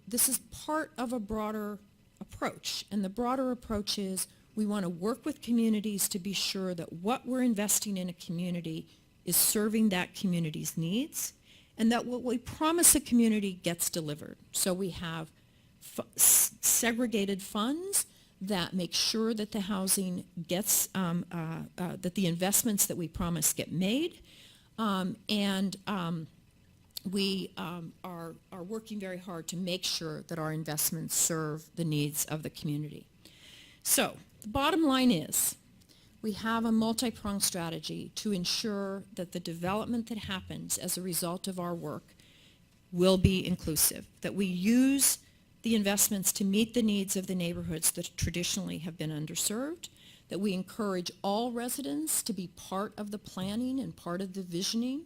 this is part of a broader approach. And the broader approach is we want to work with communities to be sure that what we're investing in a community is serving that community's needs, and that what we promise a community gets delivered. So we have segregated funds that make sure that the housing gets, that the investments that we promise get made, and we are working very hard to make sure that our investments serve the needs of the community. So the bottom line is we have a multi-pronged strategy to ensure that the development that happens as a result of our work will be inclusive, that we use the investments to meet the needs of the neighborhoods that traditionally have been underserved, that we encourage all residents to be part of the planning and part of the visioning,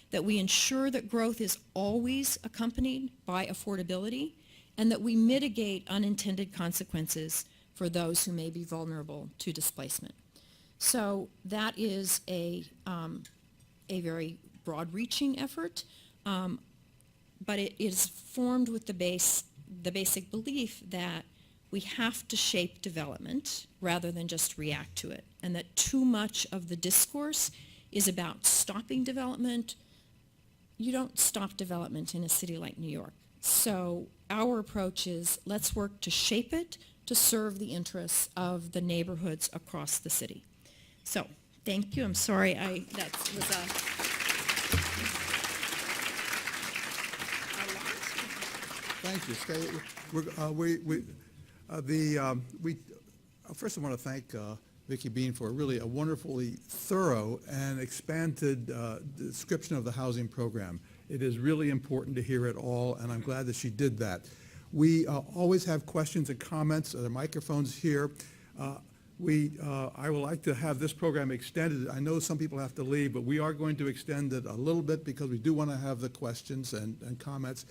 that we ensure that growth is always accompanied by affordability, and that we mitigate unintended consequences for those who may be vulnerable to displacement. So that is a very broad-reaching effort, but it is formed with the basic belief that we have to shape development rather than just react to it, and that too much of the discourse is about stopping development. You don't stop development in a city like New York. So our approach is let's work to shape it to serve the interests of the neighborhoods across the city. So thank you. I'm sorry that was a
Thank you. First I want to thank Vicki Bean for really a wonderfully thorough and expanded description of the housing program. It is really important to hear it all, and I'm glad that she did that. We always have questions and comments. The microphone's here. I would like to have this program extended. I know some people have to leave, but we are going to extend it a little bit because we do want to have the questions and comments.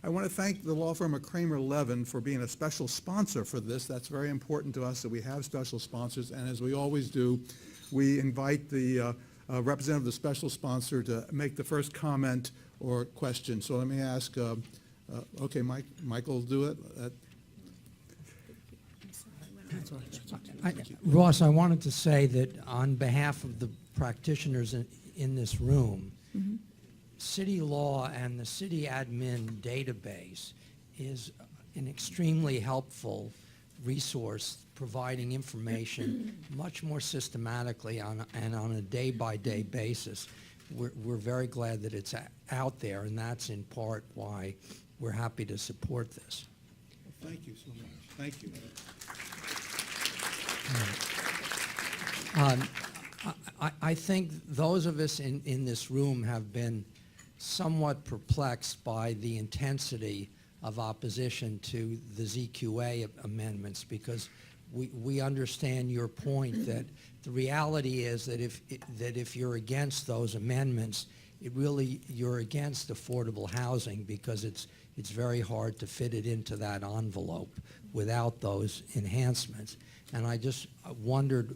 I want to thank the law firm of Kramer Levin for being a special sponsor for this. That's very important to us that we have special sponsors, and as we always do, we invite the representative of the special sponsor to make the first comment or question. So let me ask, okay, Michael will do it.
Ross, I wanted to say that on behalf of the practitioners in this room, city law and the city admin database is an extremely helpful resource providing information much more systematically and on a day-by-day basis. we're very glad that it's out there, and that's in part why we're happy to support this.
Well, thank you so much. Thank you.
I think those of us in this room have been somewhat perplexed by the intensity of opposition to the ZQA amendments, because we understand your point that the reality is that if you're against those amendments, you're against affordable housing, because it's very hard to fit it into that envelope without those enhancements. And I just wondered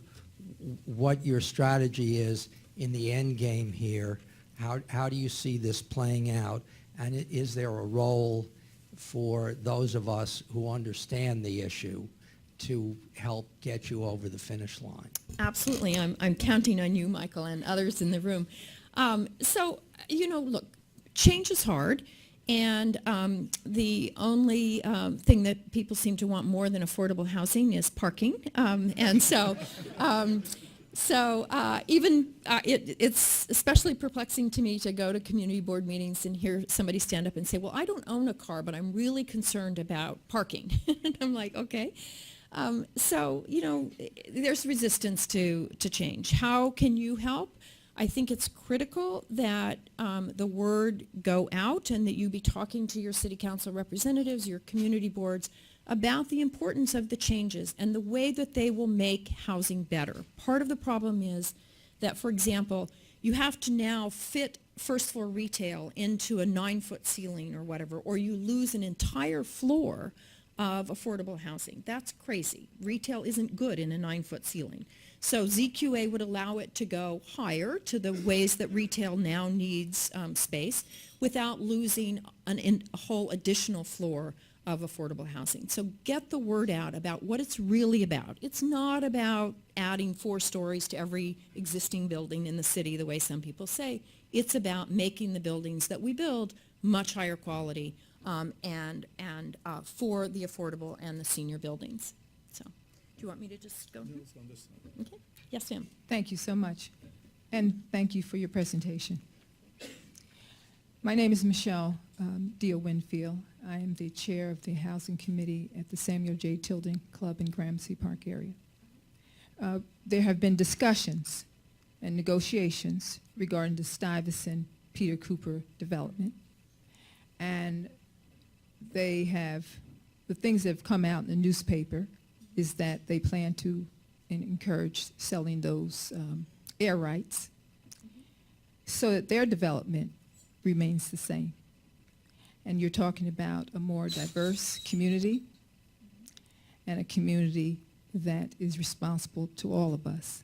what your strategy is in the end game here. How do you see this playing out? And is there a role for those of us who understand the issue to help get you over the finish line?
Absolutely. I'm counting on you, Michael, and others in the room. So, look, change is hard. And the only thing that people seem to want more than affordable housing is parking. And so, it's especially perplexing to me to go to community board meetings and hear somebody stand up and say, well, I don't own a car, but I'm really concerned about parking. And I'm like, okay. There's resistance to change. How can you help? I think it's critical that the word go out and that you be talking to your city council representatives, your community boards, about the importance of the changes and the way that they will make housing better. Part of the problem is that, for example, you have to now fit first floor retail into a 9-foot ceiling or whatever, or you lose an entire floor of affordable housing. That's crazy. Retail isn't good in a 9-foot ceiling. So ZQA would allow it to go higher to the ways that retail now needs space without losing a whole additional floor of affordable housing. So get the word out about what it's really about. It's not about adding 4 stories to every existing building in the city the way some people say. It's about making the buildings that we build much higher quality and for the affordable and the senior buildings. So, do you want me to just go? Okay. Yes, ma'am.
Thank you so much, and thank you for your presentation. My name is Michelle Dio Winfield. I am the chair of the Housing Committee at the Samuel J. Tilden Club in Gramercy Park area. There have been discussions and negotiations regarding the Stuyvesant-Peter Cooper development, and the things that have come out in the newspaper is that they plan to encourage selling those air rights so that their development remains the same. And you're talking about a more diverse community and a community that is responsible to all of us.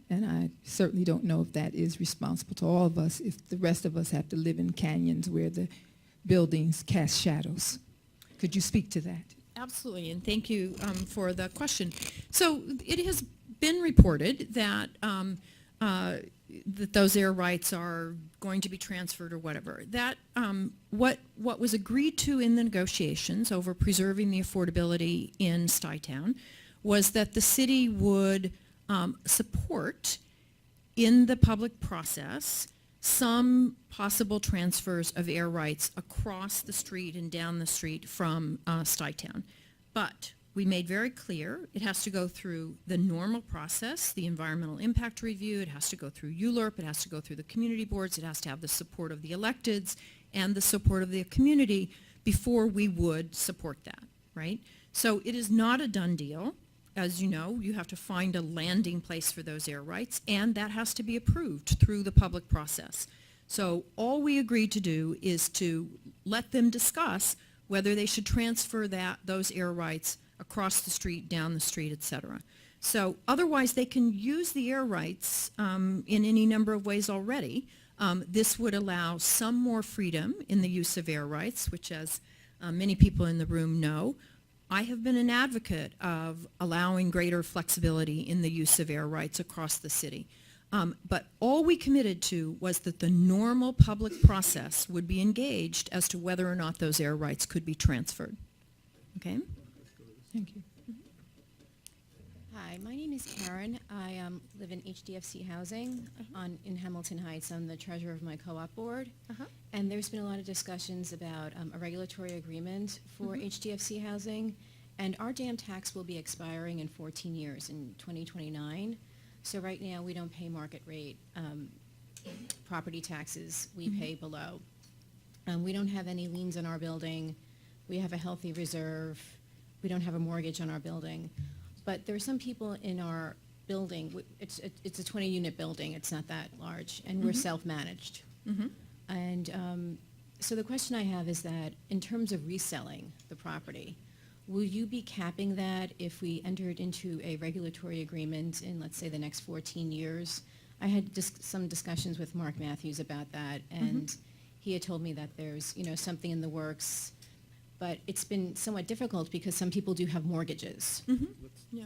And I certainly don't know if that is responsible to all of us if the rest of us have to live in canyons where the buildings cast shadows. Could you speak to that?
Absolutely, and thank you for the question. So it has been reported that that those air rights are going to be transferred or whatever. That what was agreed to in the negotiations over preserving the affordability in Stuytown was that the city would support in the public process some possible transfers of air rights across the street and down the street from Stuytown. But we made very clear it has to go through the normal process, the environmental impact review, it has to go through ULURP, it has to go through the community boards, it has to have the support of the electeds and the support of the community before we would support that, right? So it is not a done deal. As you know, you have to find a landing place for those air rights, and that has to be approved through the public process. So all we agreed to do is to let them discuss whether they should transfer those air rights across the street, down the street, et cetera. So otherwise, they can use the air rights in any number of ways already. This would allow some more freedom in the use of air rights, which, as many people in the room know, I have been an advocate of allowing greater flexibility in the use of air rights across the city. But all we committed to was that the normal public process would be engaged as to whether or not those air rights could be transferred. Okay?
Thank you.
Hi, Hi, my name is Karen. I live in HDFC Housing in Hamilton Heights. I'm the treasurer of my co-op board. And there's been a lot of discussions about a regulatory agreement for HDFC Housing. And our dam tax will be expiring in 14 years, in 2029. So right now, we don't pay market rate property taxes. We pay below. We don't have any liens on our building. We have a healthy reserve. We don't have a mortgage on our building. But there are some people in our building, it's a 20-unit building, it's not that large, and we're self-managed. And so the question I have is that in terms of reselling the property, will you be capping that if we entered into a regulatory agreement in, let's say, the next 14 years? I had some discussions with Mark Matthews about that, and he had told me that there's, something in the works, but it's been somewhat difficult because some people do have mortgages.
Yeah.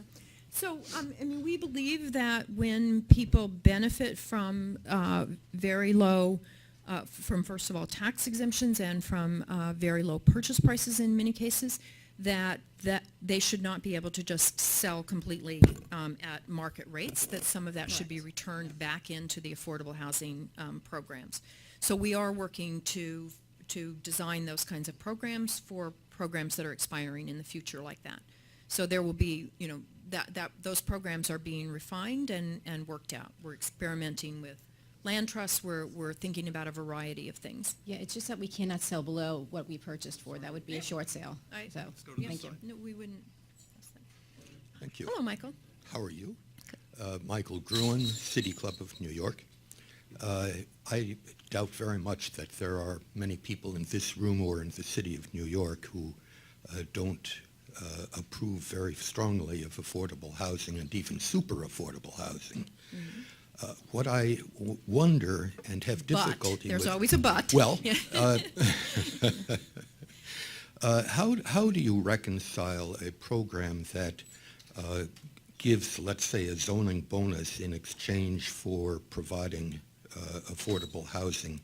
So, we believe that when people benefit from very low, from first of all tax exemptions and from very low purchase prices in many cases, that they should not be able to just sell completely at market rates, that some of that should be returned back into the affordable housing programs. So we are working to design those kinds of programs for programs that are expiring in the future like that. So there will be, those programs are being refined and worked out. We're experimenting with land trusts. We're thinking about a variety of things.
Yeah, it's just that we cannot sell below what we purchased for. That would be a short sale. So, thank you.
No, we wouldn't.
Thank you.
Hello, Michael.
How are you? Michael Gruen, City Club of New York. I doubt very much that there are many people in this room or in the city of New York who don't approve very strongly of affordable housing and even super affordable housing. What I wonder and have difficulty
There's
with...
always a but.
Well, how do you reconcile a program that gives, let's say, a zoning bonus in exchange for providing affordable housing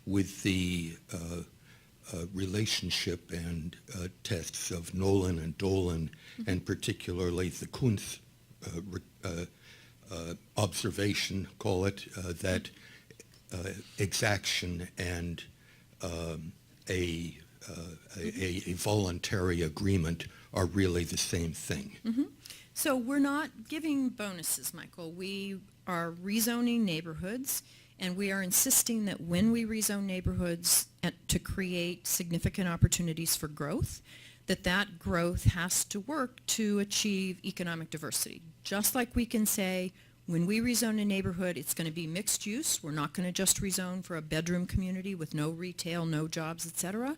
with the relationship and tests of Nolan and Dolan, and particularly the Kuntz observation, call it, that exaction and a voluntary agreement are really the same thing?
So we're not giving bonuses, Michael. We are rezoning neighborhoods, and we are insisting that when we rezone neighborhoods to create significant opportunities for growth, that growth has to work to achieve economic diversity. Just like we can say, when we rezone a neighborhood, it's going to be mixed use. We're not going to just rezone for a bedroom community with no retail, no jobs, et cetera.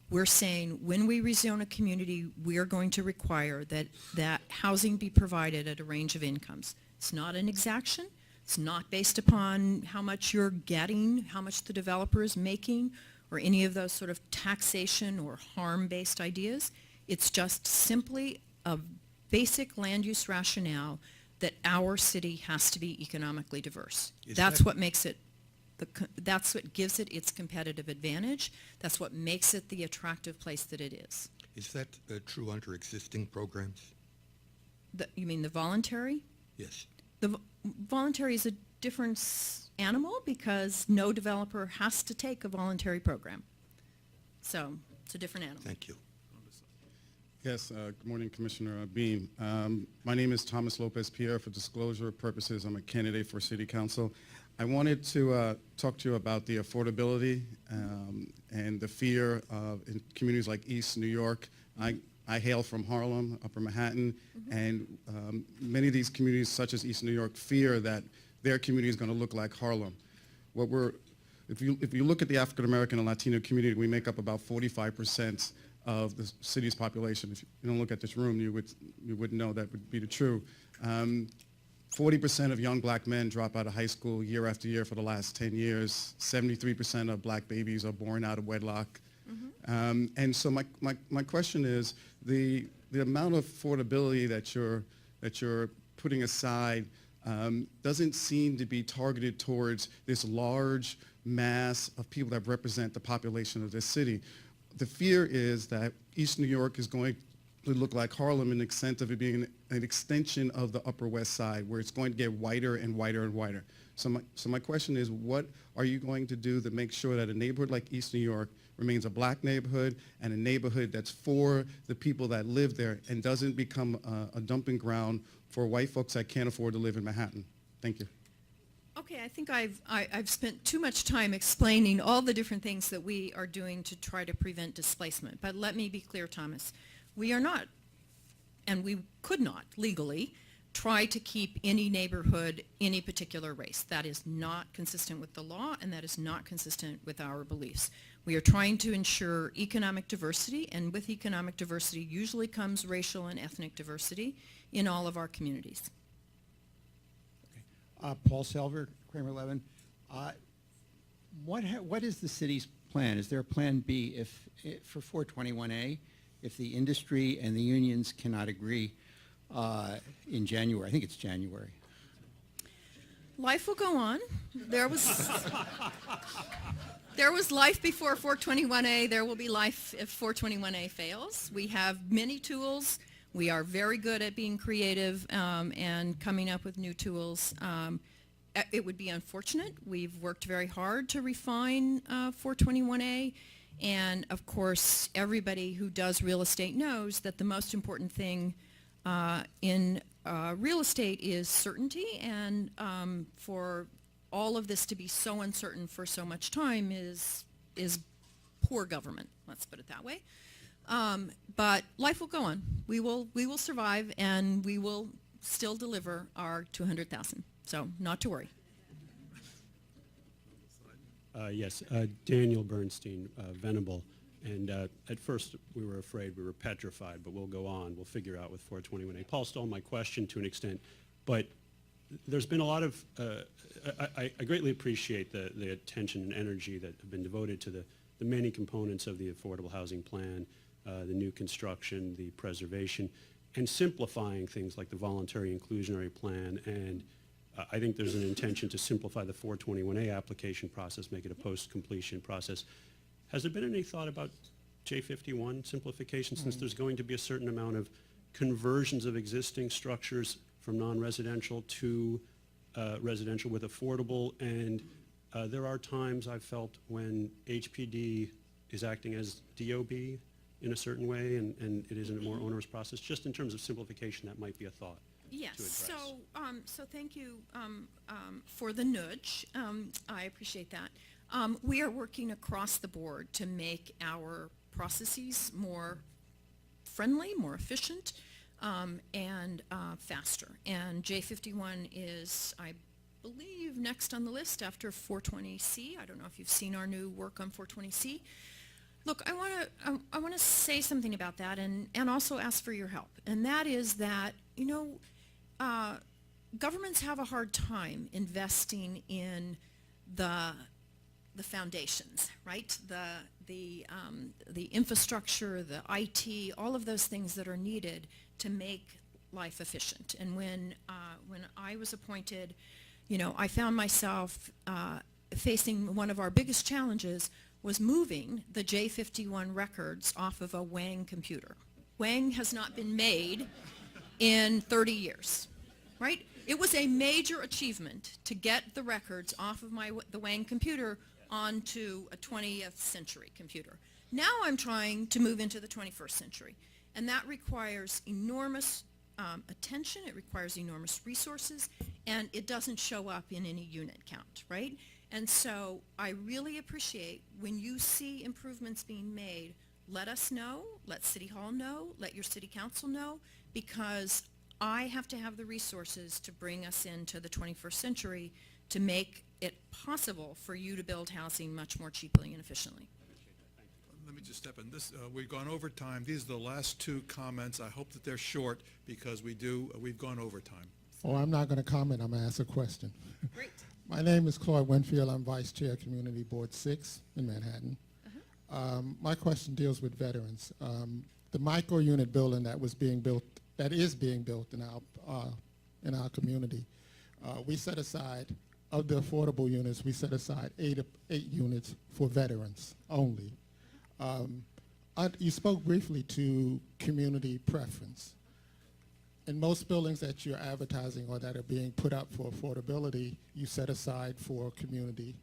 We're saying when we rezone a community, we are going to require that housing be provided at a range of incomes. It's not an exaction. It's not based upon how much you're getting, how much the developer is making, or any of those sort of taxation or harm-based ideas. It's just simply a basic land use rationale that our city has to be economically diverse. That's what makes it, that's what gives it its competitive advantage. That's what makes it the attractive place that it is.
Is that true under existing programs?
You mean the voluntary?
Yes.
The voluntary is a different animal because no developer has to take a voluntary program. So it's a different animal.
Thank you.
Yes, good morning, Commissioner Beam. My name is Thomas Lopez-Pierre. For disclosure purposes, I'm a candidate for City Council. I wanted to talk to you about the affordability and the fear in communities like East New York. I hail from Harlem, Upper Manhattan, and many of these communities, such as East New York, fear that their community is going to look like Harlem. If you look at the African American and Latino community, we make up about 45% of the city's population. If you don't look at this room, you wouldn't know that would be the true. 40% of young black men drop out of high school year after year for the last 10 years. 73% of black babies are born out of wedlock. And so my question is, the amount of affordability that you're putting aside doesn't seem to be targeted towards this large mass of people that represent the population of this city. The fear is that East New York is going to look like Harlem in the extent of it being an extension of the Upper West Side, where it's going to get wider and wider and wider. So my question is, what are you going to do to make sure that a neighborhood like East New York remains a black neighborhood and a neighborhood that's for the people that live there and doesn't become a dumping ground for white folks that can't afford to live in Manhattan? Thank you.
Okay, I think I've spent too much time explaining all the different things that we are doing to try to prevent displacement. But let me be clear, Thomas. We are not, and we could not legally, try to keep any neighborhood any particular race. That is not consistent with the law, and that is not consistent with our beliefs. We are trying to ensure economic diversity, and with economic diversity usually comes racial and ethnic diversity in all of our communities.
Paul Selver, Kramer Levin. What is the city's plan? Is there a plan B for 421A if the industry and the unions cannot agree in January? I think it's January.
Life will go on. There was life before 421A. There will be life if 421A fails. We have many tools. We are very good at being creative and coming up with new tools. It would be unfortunate. We've worked very hard to refine 421A. And of course, everybody who does real estate knows that the most important thing in real estate is certainty. And for all of this to be so uncertain for so much time is poor government. Let's put it that way. But life will go on. We will survive, and we will still deliver our 200,000. So not to worry.
Yes, Daniel Bernstein, Venable. And at first we were afraid, we were petrified, but we'll go on. We'll figure out with 421A. Paul stole my question to an extent, but there's been a lot of, I greatly appreciate the attention and energy that have been devoted to the many components of the affordable housing plan, the new construction, the preservation, and simplifying things like the voluntary inclusionary plan. And I think there's an intention to simplify the 421A application process, make it a post-completion process. Has there been any thought about J51 simplification, since there's going to be a certain amount of conversions of existing structures from non-residential to residential with affordable? And there are times I've felt when HPD is acting as DOB in a certain way, and it isn't a more onerous process. Just in terms of simplification, that might be a thought.
Yes.
To address.
So thank you for the nudge. I appreciate that. We are working across the board to make our processes more friendly, more efficient, and faster. And J51 is, I believe, next on the list after 420C. I don't know if you've seen our new work on 420C. Look, I want to say something about that, and also ask for your help. And that is that, you know, governments have a hard time investing in the foundations, right? The infrastructure, the IT, all of those things that are needed to make life efficient. And when I was appointed, you know, I found myself facing one of our biggest challenges was moving the J51 records off of a Wang computer. Wang has not been made in 30 years, right? It was a major achievement to get the records off of the Wang computer onto a 20th century computer. Now I'm trying to move into the 21st century, and that requires enormous attention, it requires enormous resources, and it doesn't show up in any unit count, right? And so I really appreciate when you see improvements being made, let us know, let City Hall know, let your City Council know, because I have to have the resources to bring us into the 21st century to make it possible for you to build housing much more cheaply and efficiently.
Let me just step in. We've gone over time. These are the last two comments. I hope that they're short because we've gone over time.
Oh, I'm not going to comment. I'm going to ask a question.
Great.
My name is Claude Winfield. I'm Vice Chair, Community Board 6 in Manhattan. My question deals with veterans. The micro-unit building that is being built in our community, we set aside, of the affordable units, we set aside eight units for veterans only. You spoke briefly to community preference. In most buildings that you're advertising or that are being put up for affordability, you set aside for community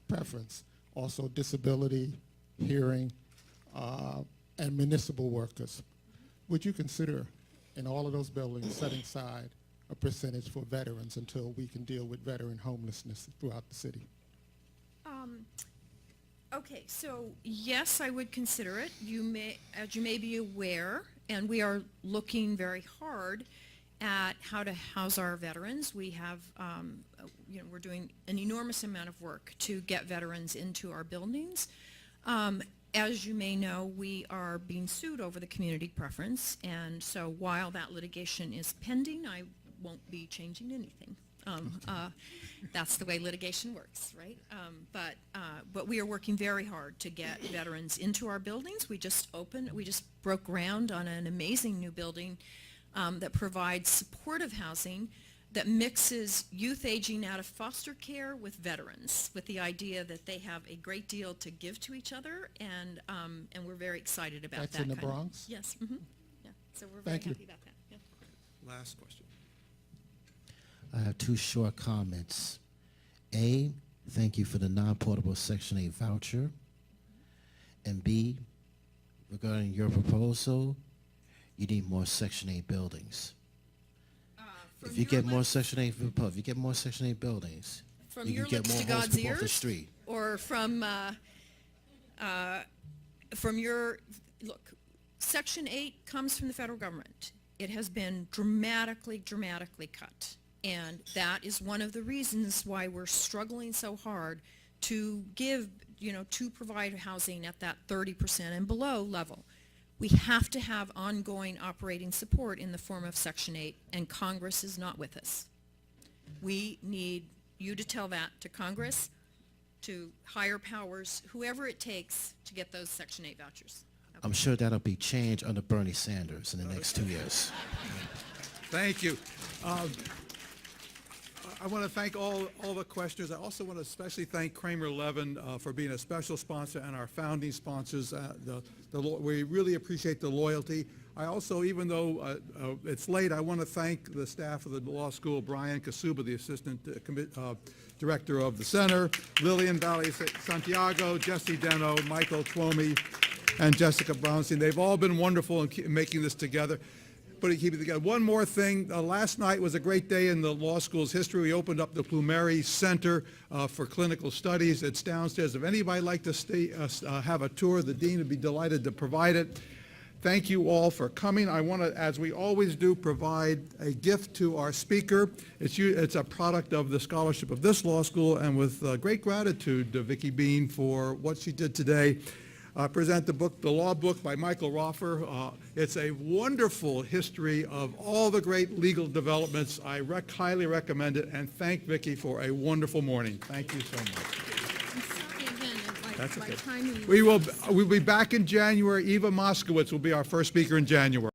preference. Also disability, hearing, and municipal workers. Would you consider in all of those buildings setting aside a percentage for veterans until we can deal with veteran homelessness throughout the city?
Okay, so yes, I would consider it. As you may be aware, and we are looking very hard at how to house our veterans. We have, we're doing an enormous amount of work to get veterans into our buildings. As you may know, we are being sued over the community preference, and so while that litigation is pending, I won't be changing anything. That's the way litigation works, right? But we are working very hard to get veterans into our buildings. We just broke ground on an amazing new building that provides supportive housing that mixes youth aging out of foster care with veterans, with the idea that they have a great deal to give to each other, and we're very excited about that.
That's in the
kind of-
Bronx?
Yes. Mm-hmm. Yeah. So we're very
Thank you.
happy about that. Yeah.
Last question.
I have two short comments. A, thank you for the non-portable Section 8 voucher. And B, regarding your proposal, you need more Section 8 buildings. If you get more Section 8, if you get more Section 8 buildings,
From
you
your
can get
lips
more
to
homeless
God's
people off the
ears,
street.
or from your look. Section 8 comes from the federal government. It has been dramatically cut, and that is one of the reasons why we're struggling so hard to give, to provide housing at that 30% and below level. We have to have ongoing operating support in the form of Section 8, and Congress is not with us. We need you to tell that to Congress, to higher powers, whoever it takes to get those Section 8 vouchers.
I'm sure that'll be changed under Bernie Sanders in the next 2 years.
Thank you. I want to thank all the questioners. I also want to especially thank Kramer Levin for being a special sponsor and our founding sponsors. We really appreciate the loyalty. I also, even though it's late, I want to thank the staff of the law school, Brian Kasuba, the assistant director of the center, Lillian Valley Santiago, Jesse Deno, Michael Twomey, and Jessica Brownstein. They've all been wonderful in making this together. Keep it together. One more thing. Last night was a great day in the law school's history. We opened up the Plumeri Center for Clinical Studies. It's downstairs. If anybody would like to have a tour, the dean would be delighted to provide it. Thank you all for coming. I want to, as we always do, provide a gift to our speaker. It's a product of the scholarship of this law school, and with great gratitude to Vicki Bean for what she did today. Present the book, The Law Book by Michael Roffer. It's a wonderful history of all the great legal developments. I highly recommend it, and thank Vicki for a wonderful morning. Thank you so much.
I'm sorry again,
That's
by
okay.
timing.
We'll be back in January. Eva Moskowitz will be our first speaker in January.